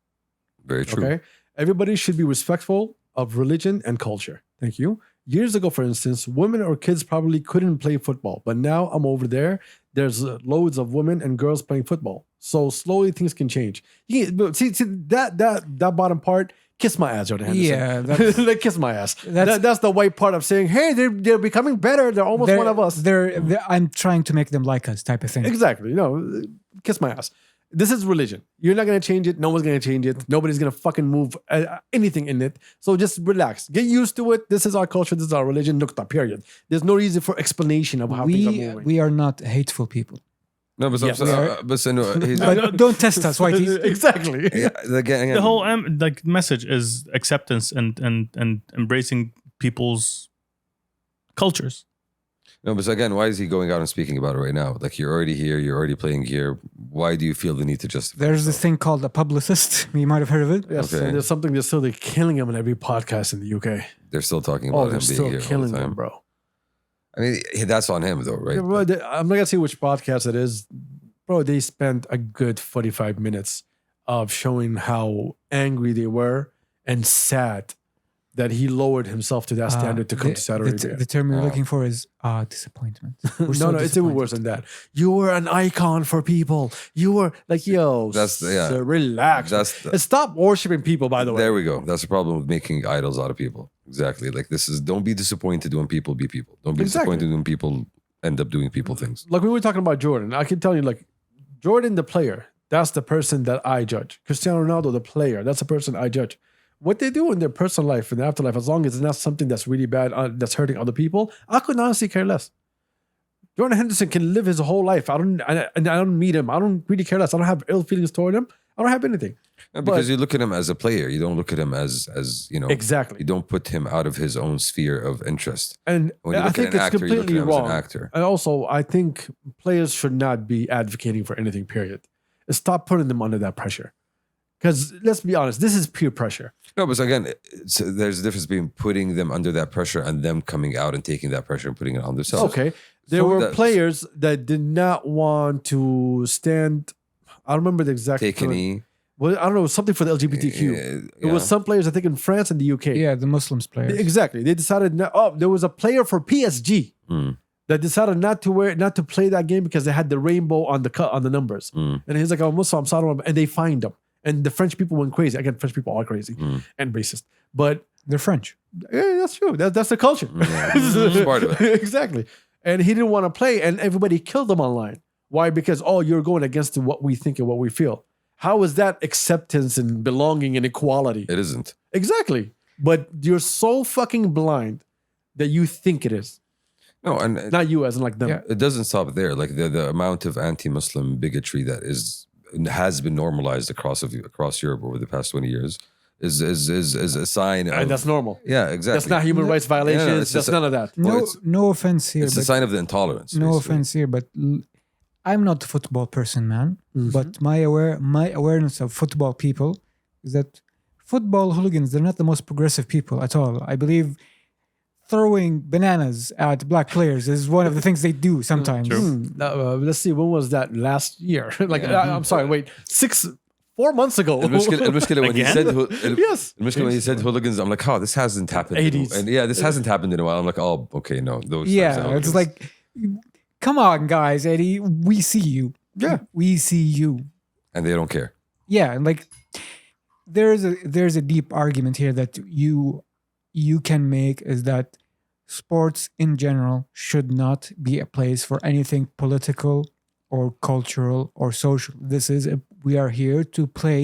Very true. Okay. Everybody should be respectful of religion and culture. Thank you. Years ago, for instance, women or kids probably couldn't play football, but now I'm over there. There's loads of women and girls playing football. So slowly things can change. See that bottom part. Kiss my ass, Jordan Henderson. Yeah, that's- like kiss my ass. That's- That's the white part of saying, hey, they're becoming better. They're almost one of us. I'm trying to make them like us type of thing. Exactly. No, kiss my ass. This is religion. You're not going to change it. No one's going to change it. Nobody's going to fucking move anything in it. So just relax. Get used to it. This is our culture. This is our religion. Nukta, period. There's no reason for explanation of how things are moving. We are not hateful people. No, but Yes. he's, But don't test us, whitey. Exactly. yeah, again, The whole like message is acceptance and embracing people's cultures. No, but again, why is he going out and speaking about it right now? Like, you're already here, you're already playing here. Why do you feel the need to justify? There's this thing called a publicist. You might have heard of it. Yes, Okay. and there's something they're still killing him in every podcast in the UK. They're still talking Oh, about they're him being still here all killing the him, time. bro. I mean, that's on him though, right? Yeah, bro, I'm not gonna say which podcast it is, bro. They spent a good 45 minutes of showing how angry they were and sad that he lowered himself to that standard to come to Saudi Arabia. The term you're looking for is disappointment. No, it's even worse than that. You were an icon for people. You were like, yo, sir, relax. And stop worshiping people, by the way. There we go. That's the problem with making idols out of people. Exactly. Like, don't be disappointed when people be people. Don't be disappointed when people end up doing people things. Like, we were talking about Jordan. I can tell you, like, Jordan, the player, that's the person that I judge. Cristiano Ronaldo, the player, that's the person I judge. What they do in their personal life and afterlife, as long as it's not something that's really bad, that's hurting other people, I could honestly care less. Jordan Henderson can live his whole life. I don't meet him. I don't really care less. I don't have ill feelings toward him. I don't have anything. Because you look at him as a player. You don't look at him as you know. Exactly. You don't put him out of his own sphere of interest. And When you I look think at an it's actor, you look at completely him as an wrong. actor. And also, I think players should not be advocating for anything, period. Stop putting them under that pressure. Because let's be honest, this is peer pressure. No, but again, there's a difference between putting them under that pressure and them coming out and taking that pressure and putting it on themselves. Okay. There So were that- players that did not want to stand. I don't remember the exact. Take a knee. Well, I don't know, something for the LGBTQ. It was some players, I think, in France and the UK. Yeah, the Muslims players. Exactly. They decided not. Oh, there was a player for PSG that decided not to play that game because they had the rainbow on the numbers. And he's like, "I'm Muslim, I'm sorry," and they fined him. And the French people went crazy. Again, French people are crazy and racist. But They're French. yeah, that's true. That's the culture. It's part of it. Exactly. And he didn't want to play, and everybody killed him online. Why? Because you're going against what we think and what we feel. How is that acceptance and belonging and equality? It isn't. Exactly. But you're so fucking blind that you think it is. No, and Not you as in like them. Yeah. it doesn't stop there. Like the amount of anti-Muslim bigotry that has been normalized across Europe over the past 20 years is a sign of. And that's normal. Yeah, exactly. That's not human rights violations. it's that's just none of that. No, it's- no offense here. It's a but sign of the intolerance. no basically. offense here, but I'm not a football person, man. Mhm. But my awareness of football people is that football hooligans, they're not the most progressive people at all. I believe throwing bananas at black players is one of the things they do sometimes. Let's see. When was that? Last year. I'm sorry. Wait. 4 months ago. المشكلة when he Again? said Yes. المشكلة when he said hooligans, I'm like, oh, this hasn't happened. 80s. And yeah, this hasn't happened in a while. I'm like, oh, okay, no, those. types of Yeah, hooligans. it's like, come on, guys, Eddie, we see you. Yeah. We see you. and they don't care. Yeah, and like there's a deep argument here that you can make is that sports in general should not be a place for anything political or cultural or social. We are here to play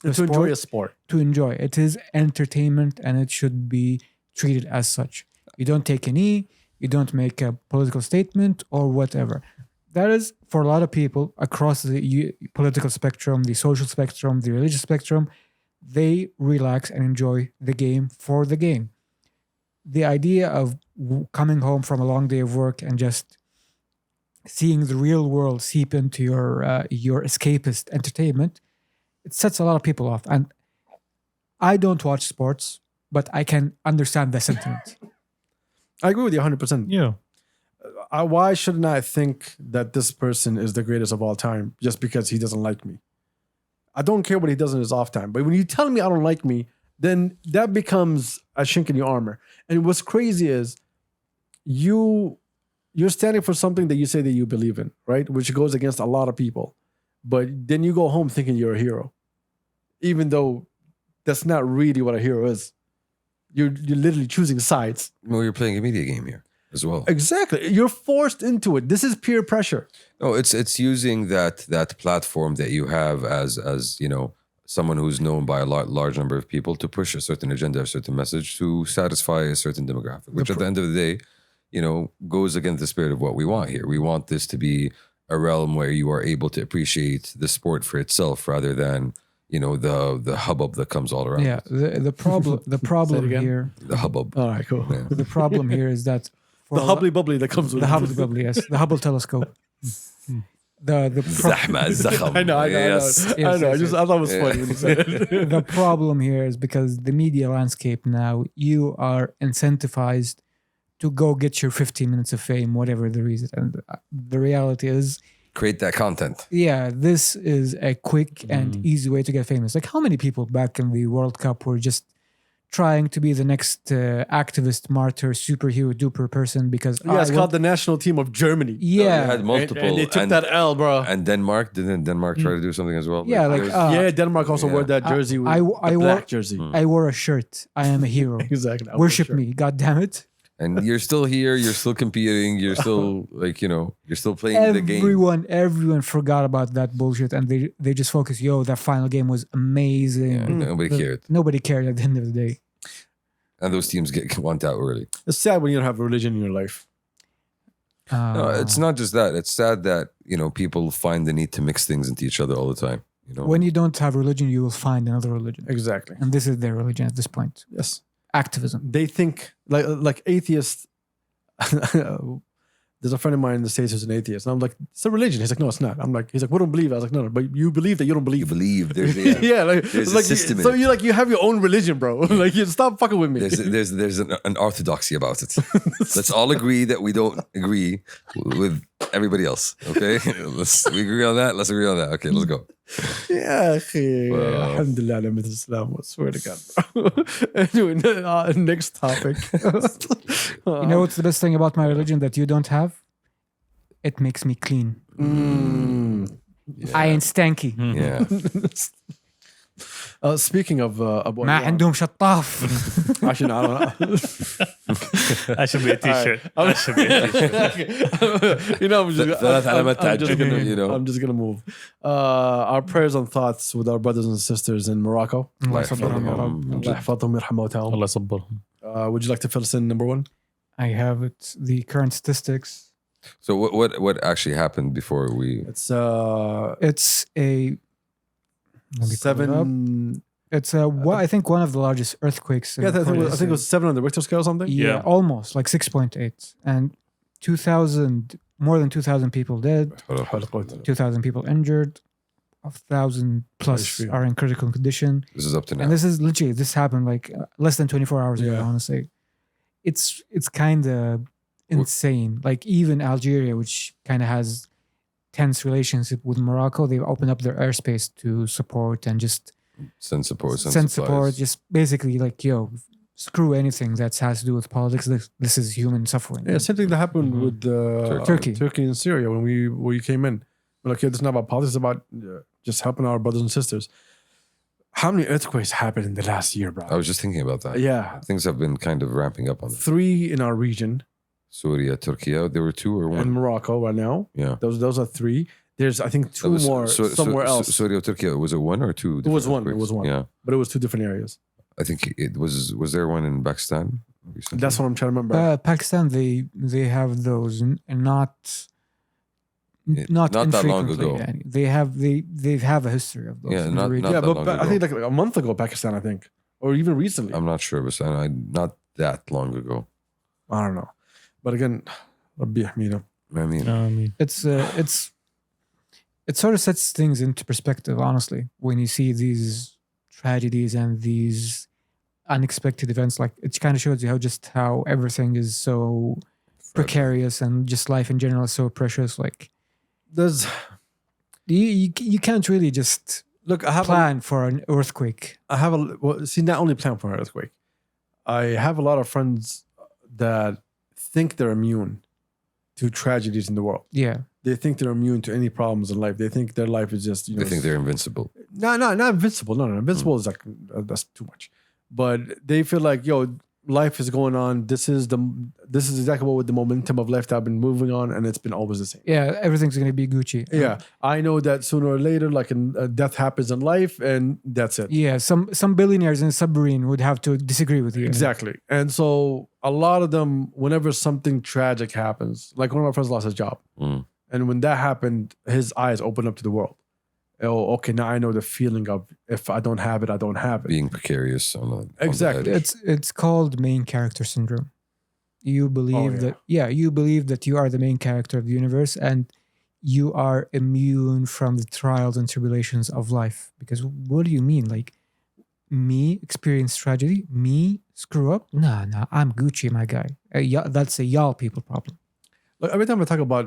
the To enjoy a sport, sport. to enjoy. It is entertainment and it should be treated as such. You don't take a knee, you don't make a political statement or whatever. That is for a lot of people across the political spectrum, the social spectrum, the religious spectrum. They relax and enjoy the game for the game. The idea of coming home from a long day of work and just seeing the real world seep into your escapist entertainment, it sets a lot of people off. And I don't watch sports, but I can understand the sentiment. I agree with you 100%. Yeah. Why shouldn't I think that this person is the greatest of all time just because he doesn't like me? I don't care what he does in his off time. But when you tell me I don't like me, then that becomes a chink in your armor. And what's crazy is you're standing for something that you say that you believe in, right? Which goes against a lot of people. But then you go home thinking you're a hero, even though that's not really what a hero is. You're literally choosing sides. Well, you're playing a media game here as well. Exactly. You're forced into it. This is peer pressure. No, it's using that platform that you have as someone who's known by a large number of people to push a certain agenda, a certain message to satisfy a certain demographic, which at the end of the day, goes against the spirit of what we want here. We want this to be a realm where you are able to appreciate the sport for itself rather than the hubbub that comes all around. Yeah, the problem again? here, The hubbub. All right, cool. Yeah. the problem here is that for The a lo- hubbly bubbly that comes with the it. Hubble bubbly, yes, the Hubble telescope. Zahma, zakham. I know. Yes. I know. Yes, I thought it was funny when you said it. The problem here is because the media landscape now, you are incentivized to go get your 15 minutes of fame, whatever the reason. And the reality is, Create that content. yeah, this is a quick and easy way to get famous. Like how many people back in the World Cup were just trying to be the next activist, martyr, superhero, duper person because Yeah, it's called the national team of Germany. You yeah, had multiple. And they took that L, bro. And Denmark, didn't Denmark try to do something as well? yeah, like there's- Yeah, Denmark also yeah. wore that jersey. With I the wore- black jersey. I wore a shirt. I am a hero. Exactly. I Worship wore a shirt. me, god damn it. and you're still here, you're still competing, you're still you're still playing the game. Everyone forgot about that bullshit and they just focused, yo, that final game was amazing. Yeah, nobody cared. Nobody cared at the end of the day. And those teams get want out early. It's sad when you don't have a religion in your life. No, it's not just that. It's sad that, people find the need to mix things into each other all the time. When you don't have religion, you will find another religion. Exactly. And this is their religion at this point. Yes. Activism. They think like atheists. There's a friend of mine in the States who's an atheist. And I'm like, it's a religion. He's like, no, it's not. He's like, we don't believe. I was like, no, but you believe that you don't you believe. believe there's Yeah, There's a system in so it. you have your own religion, bro. Like you stop fucking with me. there's an orthodoxy about it. Let's all agree that we don't agree with everybody else. Okay, we agree on that. Let's agree on that. Okay, let's go. Yeah, Wow. alhamdulillah, I'm with Islam. I swear to God. Bro. Anyway, next topic. You know what's the best thing about my religion that you don't have? It makes me clean. I ain't stanky. Yeah. Speaking of Abu ما Anwar, عندهم شطاف. actually, no, I don't know. That should be a t-shirt. That should be a t-shirt. You know, ثلاث علامات تعجب, you know. I'm just gonna move. Our prayers and thoughts with our brothers and sisters in Morocco. الله يحفظهم. يصبرهم يا رب. الله يحفظهم ويرحم موتاهم. الله يصبرهم. Would you like to fill us in number one? I have it. The current statistics. So what actually happened before we? It's It's a let me pull it up. 7. It's I think one of the largest earthquakes. Yeah, I think it was 7 on the Richter scale or something. Yeah, Yeah. almost like 6.8, and 2,000, more than 2,000 people dead, 2,000 people injured, 1,000 plus Ishfi. are in critical condition. This is up to now. And this happened like less than 24 hours ago. Yeah. Honestly, it's kind of insane. Like even Algeria, which kind of has tense relationship with Morocco, they've opened up their airspace to support and just Send support. send support. Just basically like, yo, screw anything that has to do with politics. This is human suffering. Yeah, same thing that happened with Turkey and Syria when we came in. We're like, yeah, this is not about politics, it's about just helping our brothers and sisters. How many earthquakes happened in the last year, bro? I was just thinking about that. Yeah, Things have been kind of ramping up on this. 3 in our region Syria, Turkey. There were 2 or 1. and Morocco right now. Yeah. Those are 3. There's I think 2 That was- more somewhere else. Syria, Turkey. Was it 1 or 2? It was different 1. It earthquakes? was 1. Yeah. But it was 2 different areas. I think it was. Was there one in Pakistan recently? That's what I'm trying to remember. Pakistan, they have those, and not Not that long infrequently. ago. Yani. They have a history of those. Yeah, in the not- region. not Yeah, that but long I ago. think like a month ago, Pakistan, I think, or even recently. I'm not sure, but not that long ago. I don't know. But again, Rabbi Yahmina. I mean, It sort of sets things into perspective, honestly, when you see these tragedies and these unexpected events. Like it kind of shows you how everything is so precarious and just life in general is so precious. Like There's you can't really just look. I have plan for an earthquake. not only plan for an earthquake. I have a lot of friends that think they're immune to tragedies in the world. Yeah. They think they're immune to any problems in life. They think their life is just they think they're invincible. not invincible. No, invincible is like that's too much. But they feel like, yo, life is going on. This is exactly what with the momentum of life that I've been moving on, and it's been always the same. Yeah, everything's gonna be Gucci. Yeah, I know that sooner or later, like death happens in life, and that's it. Yeah, some billionaires in a submarine would have to disagree with you. Exactly. And so a lot of them, whenever something tragic happens, like one of my friends lost his job. Mm. And when that happened, his eyes opened up to the world. Oh, okay, now I know the feeling of if I don't have it, I don't have it. Being precarious on the Exactly. edge. It's called main character syndrome. You believe you believe that you are the main character of the universe and you are immune from the trials and tribulations of life. Because what do you mean? Like me experience tragedy? Me screw up? Nah, I'm Gucci, my guy. That's a y'all people problem. Like every time I talk about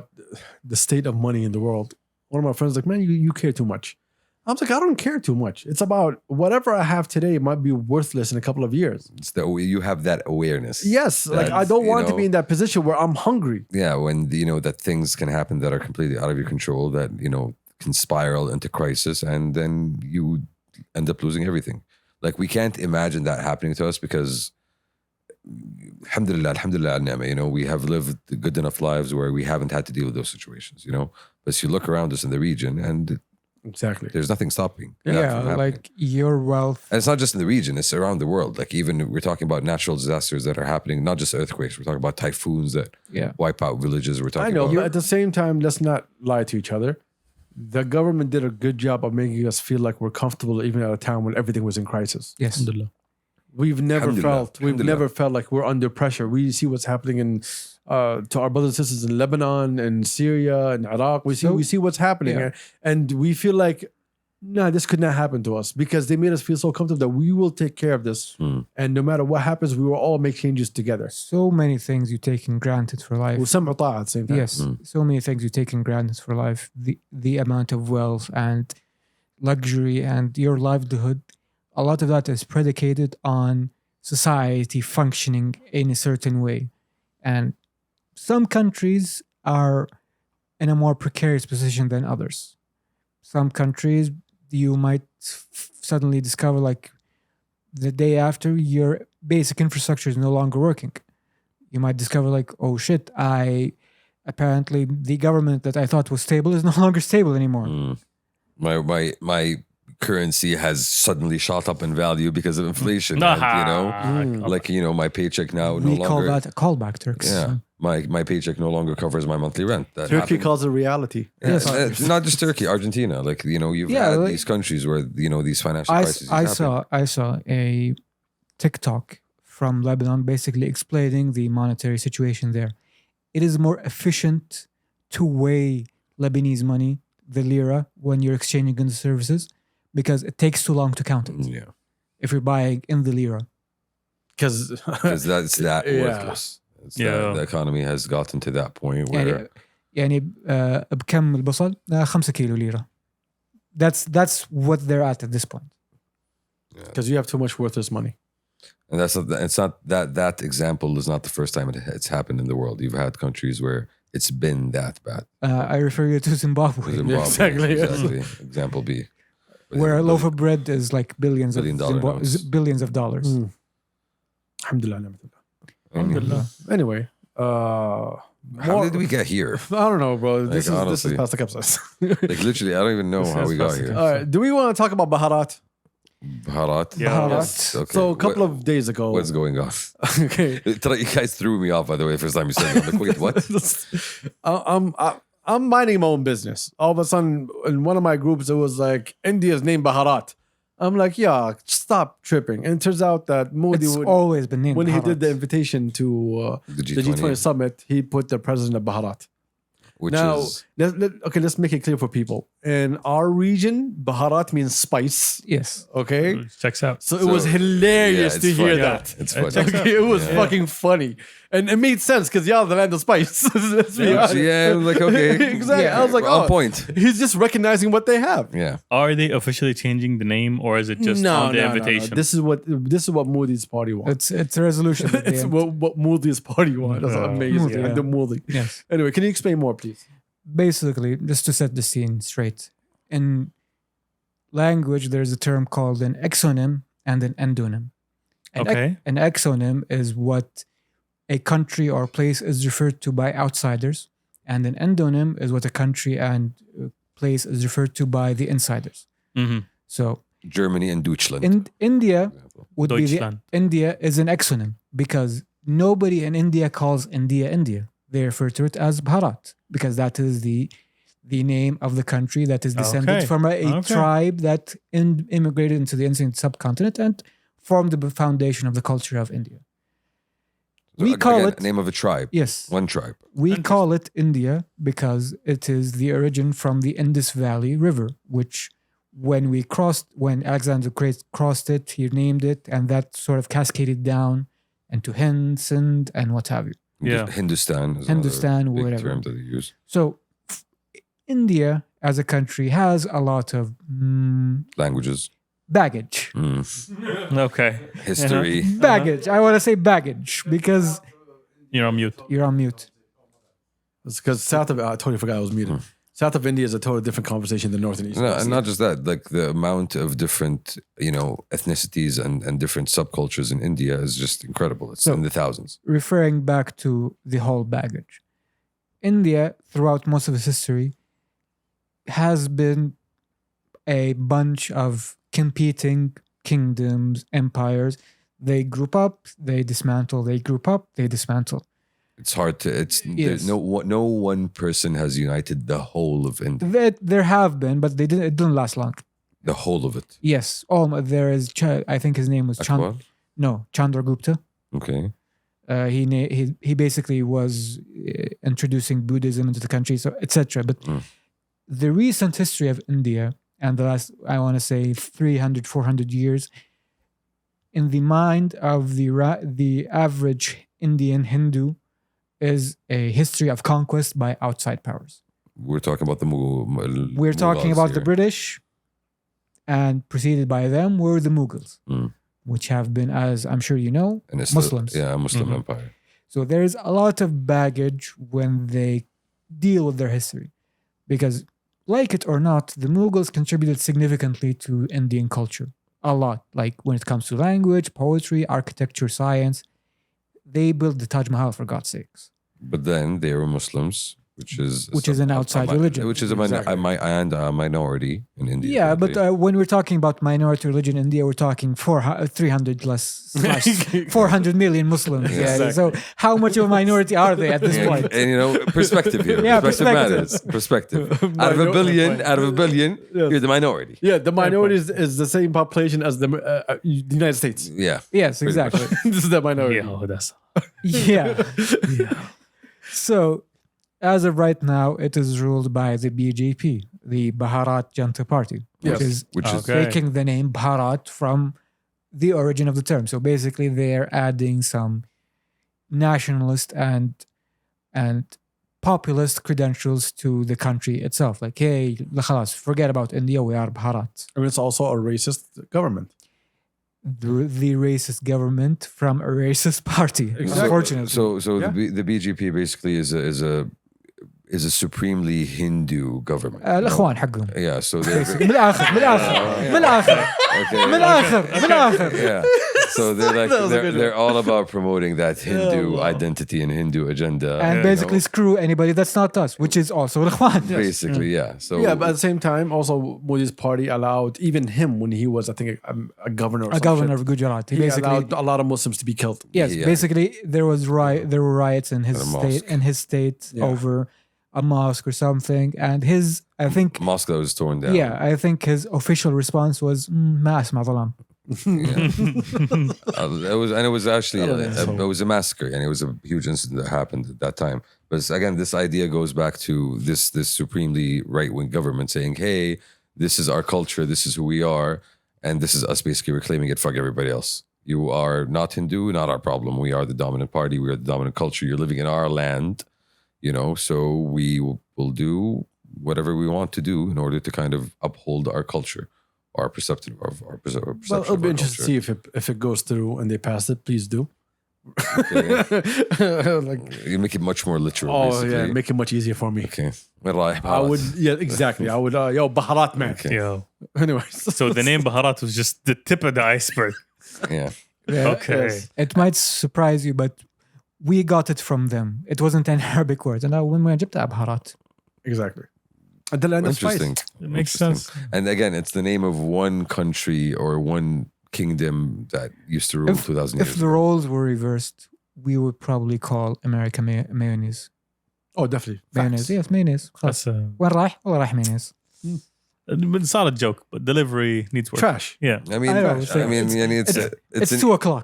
the state of money in the world, one of my friends is like, man, you care too much. I was like, I don't care too much. It's about whatever I have today might be worthless in a couple of years. It's you have that awareness. Yes, like I don't want to be in that position where I'm hungry. Yeah, when that things can happen that are completely out of your control, that can spiral into crisis, and then you end up losing everything. Like we can't imagine that happening to us because, alhamdulillah, we have lived good enough lives where we haven't had to deal with those situations. But you look around us in the region, and Exactly. there's nothing stopping. that Yeah, from happening. like your wealth. And it's not just in the region; it's around the world. Like even we're talking about natural disasters that are happening, not just earthquakes. We're talking about typhoons that Yeah. wipe out villages. We're I talking know, about but at the same time, let's not lie to each other. The government did a good job of making us feel like we're comfortable even at a time when everything was in crisis. Yes. Alhamdulillah. We've never Alhamdulillah. felt like we're under pressure. We see what's happening in to our brothers and sisters in Lebanon and Syria and Iraq. We see what's happening, Yeah. and we feel like, no, this could not happen to us because they made us feel so comfortable that we will take care of this. And no matter what happens, we will all make changes together. So many things you take in granted for life. وسمع وطاعة at the same time. Yes, so many things you take in granted for life. The amount of wealth and luxury and your livelihood, a lot of that is predicated on society functioning in a certain way. And some countries are in a more precarious position than others. Some countries you might suddenly discover like the day after your basic infrastructure is no longer working. you might discover like, oh shit, apparently the government that I thought was stable is no longer stable anymore. My currency has suddenly shot up in value because of inflation. And, like my paycheck now no We call longer. that a callback, Turks. Yeah, my paycheck no longer covers my monthly rent. That Turkey happened. calls it reality. Yeah, Yes. not just Turkey, Argentina. Like you've Yeah, had like- these countries where these financial I, crises. I happen. saw a TikTok from Lebanon basically explaining the monetary situation there. It is more efficient to weigh Lebanese money, the lira, when you're exchanging goods and services, because it takes too long to count it. Yeah, If you're buying in the lira. Because because that's that Yeah. worthless. It's Yeah. that, the economy has gotten to that point where يعني بكم البصل؟ 5 كيلو ليرة. That's what they're at this point. you have too much worthless money. and it's not that example is not the first time it's happened in the world. You've had countries where it's been that bad. I refer you to Zimbabwe, Zimbabwe, Exactly. Example B, where a loaf of bread is like billions of $1 notes. billions of dollars. Alhamdulillah, ni'matullah. Alhamdulillah. Anyway, How did we get here? I don't know, bro. Like, This is honestly. past the Kabsa. Like literally, I don't even know how we got here. All right. Do we want to talk about Bharat? Bharat. Yeah. Bharat. Okay. So a couple of days ago. What's going on? Okay. You guys threw me off, by the way, first time you said it. I'm like, wait, what? I'm minding my own business. All of a sudden, in one of my groups, it was like India's name Bharat. I'm like, yeah, stop tripping. And it turns out that Modi It's would, always been named when he did the Bharat. invitation to The the G20 summit, he put the president of Bharat. which Now, is let's make it clear for people. In our region, Bharat means spice. Yes. Okay, Checks out. so it was hilarious yeah, to it's hear funny. that. It's It funny. checks out. Okay, it was Yeah. fucking funny, and it made sense because y'all the land of spice. Let's be honest. Yeah, I'm like, okay. Exactly. Yeah. I was like, on oh, point. he's just recognizing what they have. Yeah. Are they officially changing the name, or is it just on the invitation? This is what Modi's party wants. It's a resolution. at the It's end. what Modi's party wants. That's Yeah. amazing. Modi, yeah. The Modi. Yes. Anyway, can you explain more, please? Basically, just to set the scene straight, in language, there's a term called an exonym and an endonym. Okay. An exonym is what a country or place is referred to by outsiders, and an endonym is what a country and place is referred to by the insiders. Mm-hmm. So, Germany and Deutschland. in India would be Deutschland. India is an exonym because nobody in India calls India India. They refer to it as Bharat because that is the name of the country that is descended Okay. from a Okay. tribe that immigrated into the Indian subcontinent and formed the foundation of the culture of India. We So, call again, it name of a tribe. yes. One tribe. We call it India because it is the origin from the Indus Valley River, which when Alexander the Great crossed it, he named it, and that sort of cascaded down into Hind, Sindh, and what have you. Yeah. Hindustan. Is Hindustan, another big whatever. term that they use. So, India as a country has a lot of Languages. baggage. Okay. History. Baggage. I want to say baggage because You're on mute. you're on mute. It's because south of I totally forgot I was muted. South of India is a totally different conversation than north and east. No, and not just that, like the amount of different, ethnicities and different subcultures in India is just incredible. It's So- in the thousands. Referring back to the whole baggage, India, throughout most of its history, has been a bunch of competing kingdoms, empires. They group up, they dismantle, they group up, they dismantle. It's hard to. There's Yes. no one person has united the whole of India. There have been, but it didn't last long. The whole of it. Yes, there is. I think his name was Akbar? Chandragupta. Okay. He basically was introducing Buddhism into the country, so etc. But the recent history of India and the last, I want to say, 300, 400 years, in the mind of the average Indian Hindu, is a history of conquest by outside powers. We're talking about the We're talking Mughals about the here. British, and preceded by them were the Mughals, Mm. which have been, as I'm sure you know, And it's still- Muslims. yeah, a Muslim Mhm. empire. So there's a lot of baggage when they deal with their history. Because, like it or not, the Mughals contributed significantly to Indian culture. A lot. Like when it comes to language, poetry, architecture, science. They built the Taj Mahal, for God's sakes. But then they were Muslims, which is an outside religion. which is Exactly. a minority in India. Yeah, but currently. when we're talking about minority religion in India, we're talking 300 plus slash 400 million Muslims. Yeah. Yeah. Exactly. So how much of a minority are they at this and, point? and, you know, perspective here. Yeah, perspective perspective. matters. Perspective. Out of a billion, Yes. you're the minority. Yeah, the minority is the same population as the United States. Yeah. Yes, exactly. This is the minority. Yeah, that's Yeah. So, as of right now, it is ruled by the BJP, the Bharat Janata Party, Yes. Which is Okay. taking the name Bharat from the origin of the term. So basically, they're adding some nationalist and populist credentials to the country itself. Like, hey, khalas, forget about India, we are Bharat. I mean, it's also a racist government. The racist government from a racist party, Exactly. unfortunately. so Yeah. the BJP basically is a supremely Hindu government. الإخوان حقهم. Yeah, so they're من الآخر من الآخر من الآخر okay. من الآخر من الآخر. Yeah. So they're like That was a good they're all about promoting that Hindu identity and Hindu agenda. And you basically know, screw anybody that's not us, which is also الإخوان. basically, yeah. So Yeah, but at the same time, also Modi's party allowed even him when he was, I think, a governor. Or A some governor shit, of Gujarat. He he basically, allowed a lot of Muslims to be killed. yes, Yeah. basically there were riots in his At a state mosque. Yeah. over a mosque or something, and I think Moscow was torn down. I think his official response was ما أسمع ظلام. It was actually That was so- it was a massacre, and it was a huge incident that happened at that time. But again, this idea goes back to this supremely right wing government saying, "Hey, this is our culture, this is who we are, and this is us basically reclaiming it. Fuck everybody else. You are not Hindu, not our problem. We are the dominant party. We are the dominant culture. You're living in our land, you know. So we will do whatever we want to do in order to kind of uphold our culture." Our perception of our perception. Well, it'll of be our interesting to culture. see if it goes through and they pass it. Please do. Like, You make it much more literal. oh basically. yeah, make it much easier for me. Okay. Well, I would, yeah, exactly. I would, yo, Bharat man. Okay. Yo. Anyways, So the name Bharat was just the tip of the iceberg. Yeah. Yeah. Okay. Yes. It might surprise you, but we got it from them. It wasn't an Arabic word. And when we جبتها بهارات. exactly. And the land of spice. Interesting. It makes Interesting. sense. And again, it's the name of one country or one kingdom that used to rule 2,000 years If the roles were reversed, we would probably call America mayonnaise. Oh, definitely. Mayonnaise. Facts. Yes, mayonnaise. خلاص. That's وين رايح؟ والله رايح mayonnaise. it's not a joke, but delivery needs work. Trash. Yeah. I mean, I know, so it's It's an, 2:00.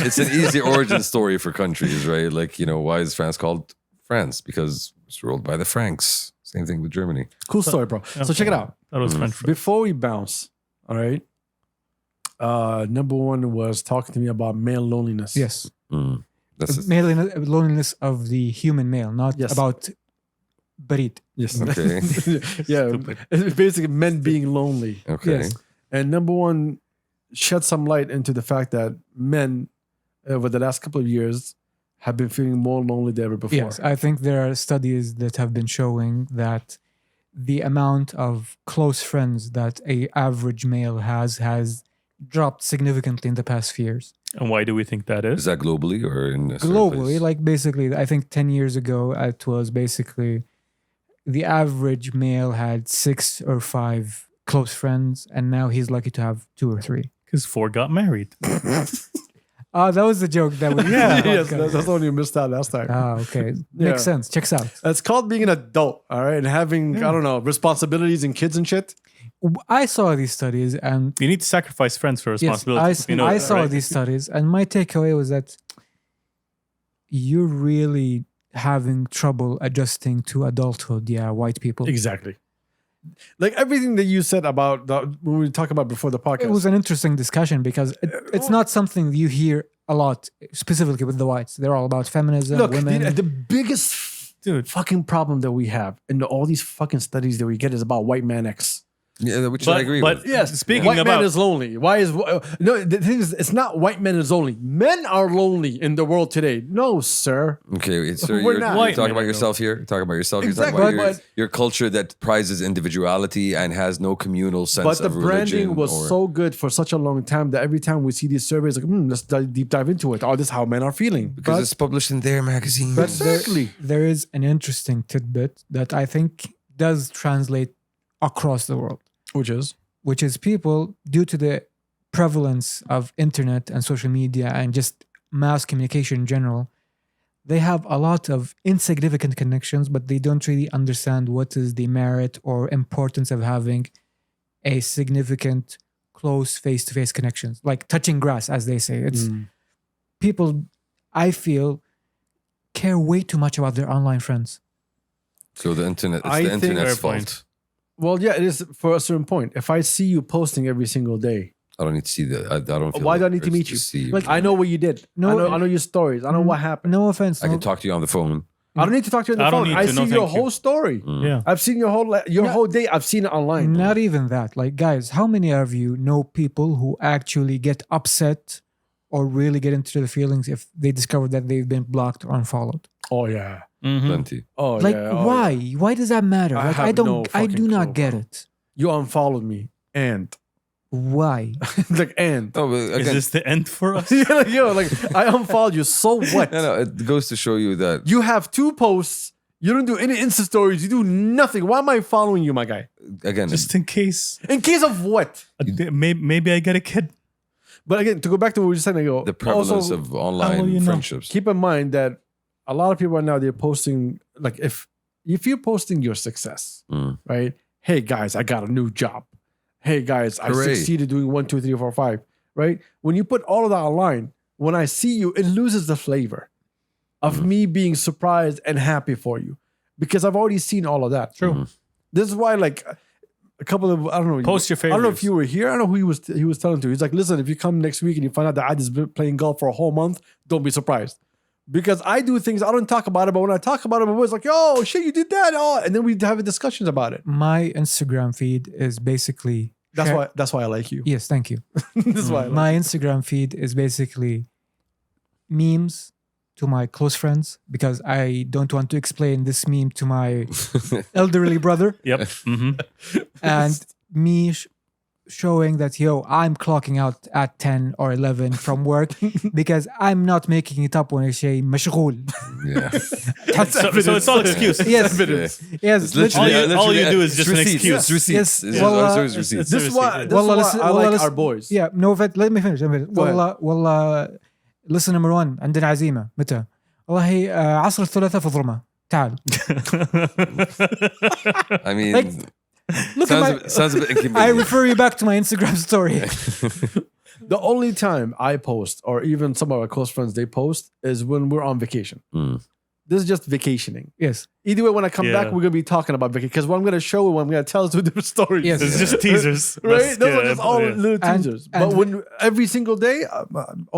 it's an easy origin story for countries, right? Like, you know, why is France called France? Because it's ruled by the Franks. Same thing with Germany. Cool story, bro. So check it out. That was French. Before we bounce, all right. Number one was talking to me about male loneliness. Yes. That's Loneliness of the human male, not Yes. about barit. Yes. Okay. Yeah. Stupid. It's basically men being lonely. okay. Yes. And number one shed some light into the fact that men over the last couple of years have been feeling more lonely than ever before. Yes, I think there are studies that have been showing that the amount of close friends that a average male has dropped significantly in the past few years. And why do we think that Is is? that globally or in a certain Globally, place? like basically, I think 10 years ago, it was basically the average male had 6 or 5 close friends, and now he's lucky to have 2 or 3. Because 4 got married. That was the joke that we Yes, that's the one you missed out last time. Okay. Yeah. Makes sense. Checks out. It's called being an adult, all right, and having I don't know responsibilities and kids and shit. I saw these studies, and You need to sacrifice friends for yes, responsibility. You know I that, saw right? these studies, and my takeaway was that you're really having trouble adjusting to adulthood. Yeah, white people. Exactly. Like everything that you said about when we talked about before the podcast. It was an interesting discussion because it's not something you hear a lot, specifically with the whites. They're all about feminism, Look, women. the biggest Dude. fucking problem that we have in all these fucking studies that we get is about white man X. Yeah, which I agree but with. Yes, speaking white about man is lonely. Why is no? The thing is, it's not white men is lonely. Men are lonely in the world today. No, sir. Okay, so We're you're not. White talking men about are yourself here. You're talking about yourself. You're Exactly, talking about but- your culture that prizes individuality and has no communal sense But the of religion. branding was or, so good for such a long time that every time we see these surveys, like, let's deep dive into it. Oh, this is how men are feeling. because it's published in their magazine. But Exactly. there is an interesting tidbit that I think does translate across the world, Which is people, due to the prevalence of internet and social media and just mass communication in general, they have a lot of insignificant connections, but they don't really understand what is the merit or importance of having a significant, close face-to-face connections, like touching grass, as they say. It's people, I feel, care way too much about their online friends. So the internet, it's I the think- internet's Fair point. fault. well, yeah, it is for a certain point. If I see you posting every single day, I don't need to see that. I don't. Feel Why do I the need to urge meet you? see Like, I know what you did. No, I know your stories. I know what happened. No offense. I no- can talk to you on the phone. I don't need to talk to you on the I don't phone. need I to, see no, your thank you. whole story. Yeah. I've seen your whole day. I've seen it online. Not even that. Like, guys, how many of you know people who actually get upset or really get into the feelings if they discover that they've been blocked or unfollowed? Oh yeah. Mhm. Plenty. Oh Like, yeah. Oh, why? yeah. Why does that matter? I Like, have no I fucking do not clue, get bro. it. You unfollowed me, and Why? like and. No, but Is again, this the end for us? Like I unfollowed you. So what? no, it goes to show you that You have 2 posts. You don't do any Insta stories. You do nothing. Why am I following you, my guy? again, Just in case. In case of what? Maybe I get a kid. But again, to go back to what we were saying, I go. the prevalence also, of online you know? friendships. keep in mind that a lot of people right now they're posting like if you're posting your success, Mm. right? Hey guys, I got a new job. Hey guys, I Hooray. succeeded doing 1, 2, 3, 4, 5. Right? When you put all of that online, when I see you, it loses the flavor of me being surprised and happy for you because I've already seen all of that. True. Mhm. This is why, like, a couple of I don't know. Post your I don't know if favorites. you were here. I don't know who he was telling to. He's like, listen, if you come next week and you find out that I just been playing golf for a whole month, don't be surprised. Because I do things I don't talk about it, but when I talk about it, my boy's like, "Yo, shit, you did that!" Oh, and then we have discussions about it. My Instagram feed is basically That's why I like you. Yes, thank you. That's why I like My Instagram feed is basically memes to my close friends because I don't want to explain this meme to my elderly brother, Yep. hmm and me showing that, yo, I'm clocking out at 10 or 11 from work because I'm not making it up when I say مشغول. Yeah. So it's all excuse. Yes, evidence. yes. It's literally, all you do is it's just an receipts. excuse. It's receipts. Yes. It's Well, always receipts. This is why, this Wallah, is why listen- I wallah, like listen- our boys. Yeah, no, let me finish. والله listen, number one, عندنا عزيمة متى؟ والله عصر الثلاثاء في ظلمة. تعال. I mean, Like, Look at my. sounds a bit I inconvenient. refer you back to my Instagram story. The only time I post, or even some of our close friends, they post, is when we're on vacation. Mm. This is just vacationing. Yes. Either way, when I come Yeah. back, we're gonna be talking about vacation because what I'm gonna show and what I'm gonna tell is 2 different stories. Yes. It's just teasers. Right? Those are just all yeah. little And- teasers. and- but when every single day,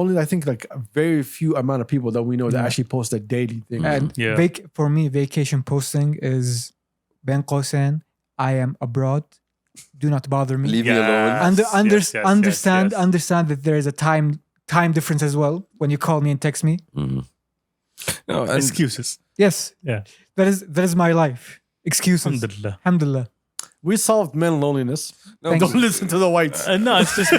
only I think like a very few amount of people that we know that Yeah. actually post a daily thing. And Yeah. for me, vacation posting is Ben Qosen, I am abroad. Do not bother me. Leave me alone. Understand yes. understand that there is a time difference as well when you call me and text me. Mm. No, and Excuses. Yes. Yeah. That is my life. Excuses. Alhamdulillah. Alhamdulillah. We solved men loneliness. no, Thank Don't listen to the whites. No, it's just,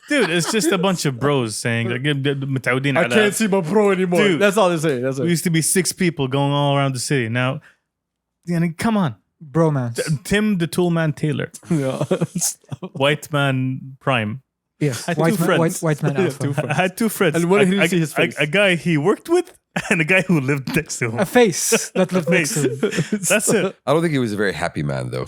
dude, it's just a bunch of bros saying, like, متعودين I على- can't see my pro anymore. Dude. That's all they say. That's We it. used to be 6 people going all around the city. Now, come on. Bromance. Tim the Toolman Taylor, Yeah. White Man Prime. Yes. had White two man, friends. white man Yeah, alpha. two I had 2 friends. And when did you see his face? A guy he worked with and a guy who lived next to him. A face that lived next to him. That's it. I don't think he was a very happy man, though.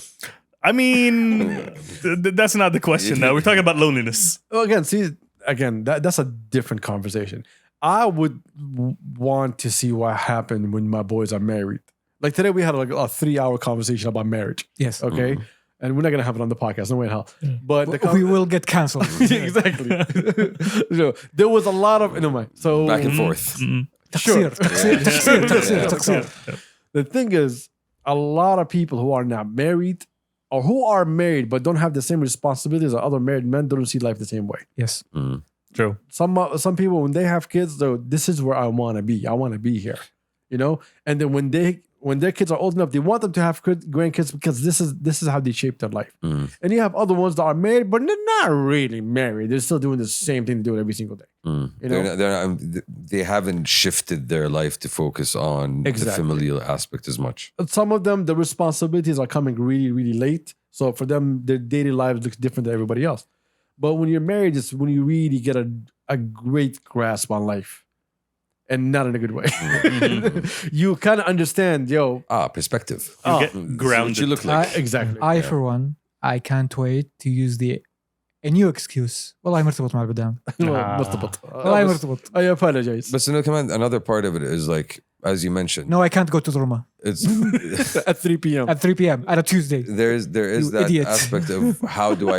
I mean, that's not the question now. We're talking about loneliness. Well, again, that's a different conversation. I would want to see what happened when my boys are married. Like today, we had like a 3-hour conversation about marriage. Yes. Okay, and we're not gonna have it on the podcast. No way in hell. But We will get cancelled. exactly. There was a lot of no mind. So Back and forth. تقصير تقصير The thing is, a lot of people who are not married or who are married but don't have the same responsibilities as other married men don't see life the same way. Yes. True. Some people, when they have kids, though, this is where I want to be. I want to be here, you know. And then when their kids are old enough, they want them to have grandkids because this is how they shape their life. And you have other ones that are married, but they're not really married. They're still doing the same thing they do every single day. You know? They haven't shifted their life to focus on the familial aspect as much. Some of them, the responsibilities are coming really, really late. So for them, their daily lives look different than everybody else. But when you're married, it's when you really get a great grasp on life. And not in a good way. You kind of understand, Perspective. You get grounded. What you look like. Exactly. For one, I can't wait to use a new excuse. والله مرتبط مع البدام. مرتبط. والله مرتبط. I apologize. But another part of it is like, as you mentioned, No, I can't go to the Roma it's At 3 p.m. at 3 p.m. on a Tuesday. there is You that idiot. aspect of how do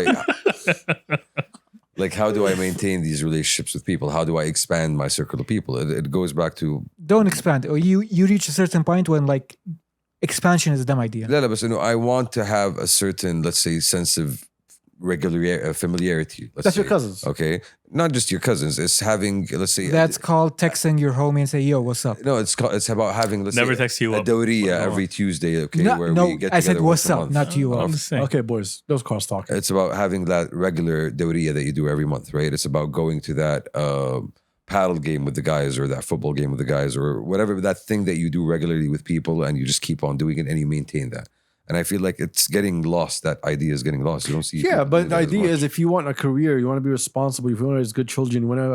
I maintain these relationships with people? How do I expand my circle of people? It goes back to Don't expand. Or you reach a certain point when like expansion is a dumb idea. لا بس إنه I want to have a certain, let's say, sense of familiarity. That's your cousins. Okay, not just your cousins. It's having, let's say, That's called texting your homie and say, yo, what's up? no. It's about having, let's Never say, text you a up. dawriya every Tuesday. Okay, where No, we get I said together what's once a up, month. not you. I'm just saying. Okay, boys. Those cars talking. It's about having that regular dawriya that you do every month, right? It's about going to that paddle game with the guys, or that football game with the guys, or whatever, that thing that you do regularly with people, and you just keep on doing it and you maintain that. And I feel like it's getting lost. That idea is getting lost. You don't see. Yeah, people but doing the that as idea much. is if you want a career, you want to be responsible, if you want to raise good children, you want to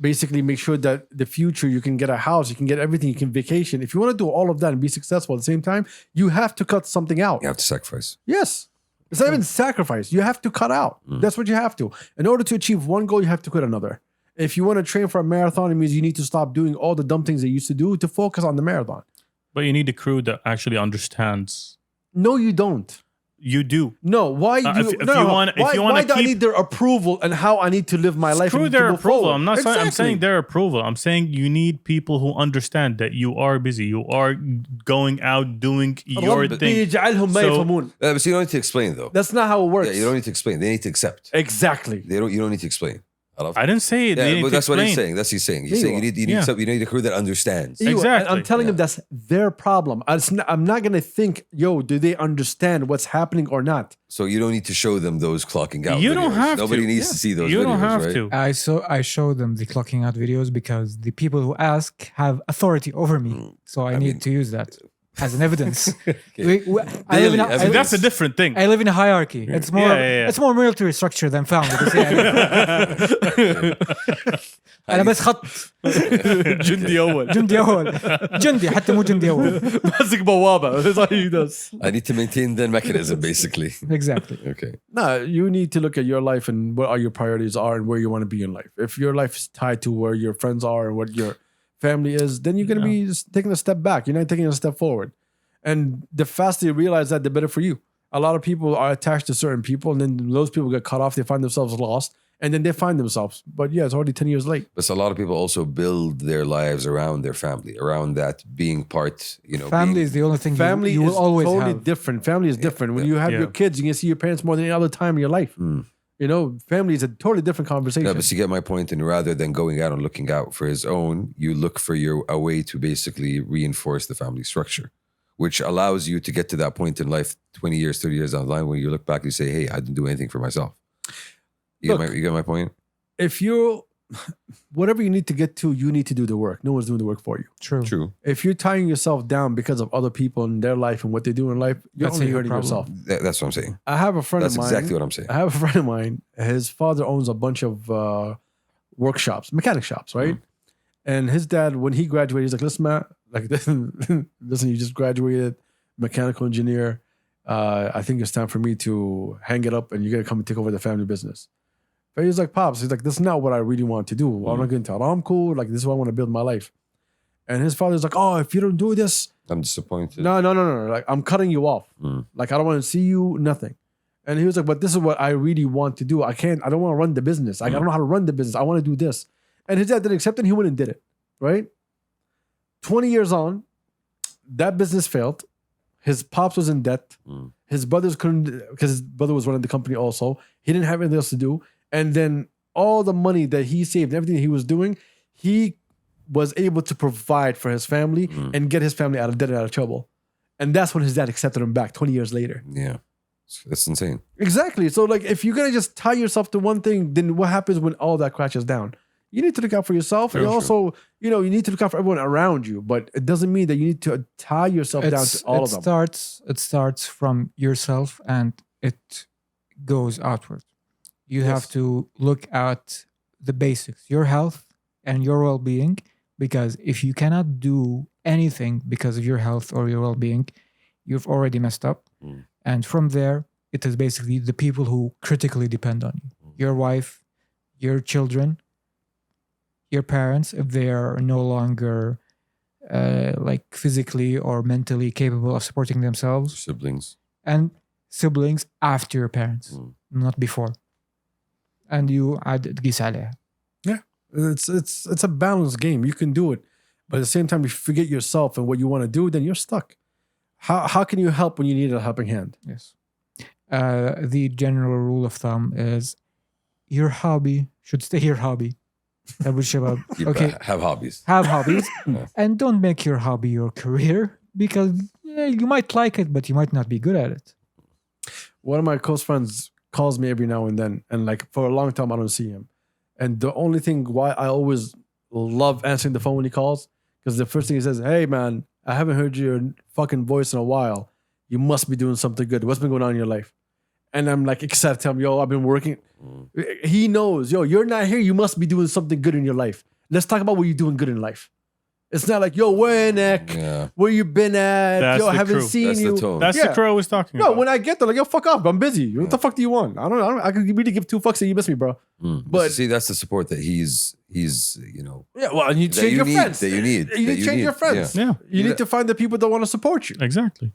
basically make sure that the future you can get a house, you can get everything, you can vacation. If you want to do all of that and be successful at the same time, you have to cut something out. You have to sacrifice. Yes. It's not even sacrifice. You have to cut out. That's what you have to. In order to achieve one goal, you have to quit another. If you want to train for a marathon, it means you need to stop doing all the dumb things they used to do to focus on the marathon. But you need a crew that actually understands. No, you don't. You do. No, why do if you wanna why do I keep- need their approval and how I need to live my life? Screw and to their move approval. forward? I'm not saying. I'm Exactly. saying their approval. I'm saying you need people who understand that you are busy. You are going out doing your ربي thing. يجعلهم ما So- يفهمون. But you don't need to explain though. That's not how it works. Yeah, you don't need to explain. They need to accept. Exactly. You don't need to explain. I didn't say it. They Yeah, need but to that's what he's explain. saying. That's what he's saying. He's saying you need a crew that understands. Exactly. I'm telling them that's their problem. I'm not going to think, do they understand what's happening or not? So you don't need to show them those clocking out. You don't videos. have to. Nobody needs to see those You videos. don't have right? to. I show them the clocking out videos because the people who ask have authority over me. So I need to use that as an evidence. I live in a, See, that's a different thing. I live in a hierarchy. It's more Yeah. it's more military structure than family. أنا بس خط جندي أول. جندي أول جندي حتى مو جندي أول. ماسك بوابة. That's all he does. I need to maintain that mechanism, basically. Exactly. Okay. No, you need to look at your life and what are your priorities are and where you want to be in life. If your life is tied to where your friends are and what your family is, then you're going to be just taking a step back. You're not taking a step forward. And the faster you realize that, the better for you. A lot of people are attached to certain people, and then those people get cut off. They find themselves lost, and then they find themselves. But yeah, it's already 10 years late. But a lot of people also build their lives around their family, around that being part, Family is the only thing Family you will is always totally have. different. Family is different. When you have Yeah. your kids, you can see your parents more than any other time in your life. Family is a totally different conversation. Yeah, but you get my point. And rather than going out and looking out for his own, you look for a way to basically reinforce the family structure, which allows you to get to that point in life 20 years, 30 years down the line when you look back and you say, hey, I didn't do anything for myself. You get my point? If whatever you need to get to, you need to do the work. No one's doing the work for you. True. If you're tying yourself down because of other people and their life and what they do in life, you're That's only your hurting problem. yourself. That's what I'm saying. I have a friend That's of mine. exactly what I'm saying. I have a friend of mine. His father owns a bunch of workshops, mechanic shops, right? And his dad, when he graduated, he's like, listen, Matt, listen, you just graduated, mechanical engineer. I think it's time for me to hang it up and you're going to come and take over the family business. But he's like, Pops, he's like, this is not what I really want to do. I'm not going to tell I'm cool. Like, this is what I want to build my life. And his father's like, oh, if you don't do this, I'm disappointed. no. Like, I'm cutting you off. Like, I don't want to see you, nothing. And he was like, but this is what I really want to do. I don't want to run the business. I don't know how to run the business. I want to do this. And his dad didn't accept it. He went and did it, right? 20 years on, that business failed. His pops was in debt. His brothers couldn't, because his brother was running the company also. He didn't have anything else to do. And then all the money that he saved, everything he was doing, he was able to provide for his family and get his family out of debt and out of trouble. And that's when his dad accepted him back 20 years later. Yeah. That's insane. Exactly. So like if you're gonna just tie yourself to one thing, then what happens when all that crashes down? You need to look out for yourself, and also, you need to look out for everyone around you. But it doesn't mean that you need to tie yourself down to all of them. It starts from yourself and it goes outward. You have to look at the basics, your health and your well-being, because if you cannot do anything because of your health or your well-being, you've already messed up. And from there, it is basically the people who critically depend on you. Your wife, your children, your parents, if they are no longer like physically or mentally capable of supporting themselves. Siblings. And siblings after your parents, not before. And you add قيس عليها. Yeah. It's a balanced game. You can do it. But at the same time, if you forget yourself and what you want to do, then you're stuck. How can you help when you need a helping hand? Yes. The general rule of thumb is your hobby should stay your hobby. Okay. Have hobbies. Have hobbies. And don't make your hobby your career, because you might like it, but you might not be good at it. One of my close friends calls me every now and then, and like for a long time I don't see him. And the only thing why I always love answering the phone when he calls, because the first thing he says, "Hey man, I haven't heard your fucking voice in a while. You must be doing something good. What's been going on in your life?" And I'm like excited to tell him, "Yo, I've been working." He knows, yo, you're not here. You must be doing something good in your life. Let's talk about what you're doing good in life. It's not like, yo, where Nick? Yeah. Where you been at? That's Yo, I the haven't crew. seen That's you. the tone. That's the crew I was talking No, about. when I get there, like, yo, fuck off. I'm busy. What the fuck do you want? I don't I can really give two fucks that you miss me, bro. But see, that's the support that he's Yeah, well, and you that change you your need, friends. that you need. You need to change your friends. Yeah. You need to find the people that want to support you. Exactly.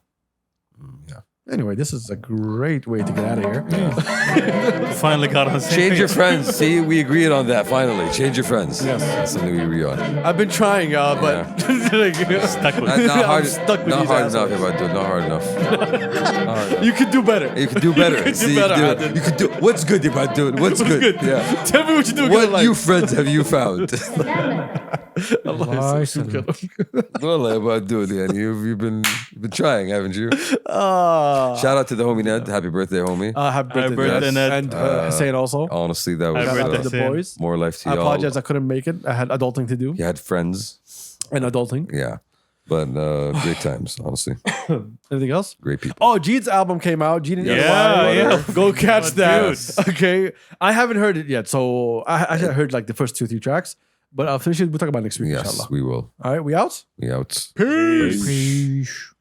Yeah. Anyway, this is a great way to get out of here. Finally got on the same Change page. your friends. See, we agreed on that finally. Change your friends. Yes. That's something we agree on. I've been trying, y'all, but like, Stuck with Not hard, I'm stuck with not these hard assholes. enough, if I do. Not hard enough. Not hard enough. you could do better. You could do better. You could do See, better. you could do. What's good if I do it? What's good? Yeah. Tell me what you do. What new friends have you found? Allah يسلمك. Wallah, about doing it. You've been trying, haven't you? Ah. Shout out to the homie Ned. Happy birthday, homie. Happy birthday, birthday, Ned. And Hussein also. Honestly, that was Shout out to birthday, the Hussein. boys. more life to I y'all. apologize, I couldn't make it. I had adulting to do. You had friends. And adulting. Yeah. But great times, honestly. Anything else? Great people. Oh, Gene's album came out. Gene Yeah. Go catch Oh, that. dude. Okay. I haven't heard it yet. So I heard like the first 2-3 tracks. But I'll finish it. We'll talk about it next week, Yes, inshallah. we will. All right, we out? We out. Peace. Peace.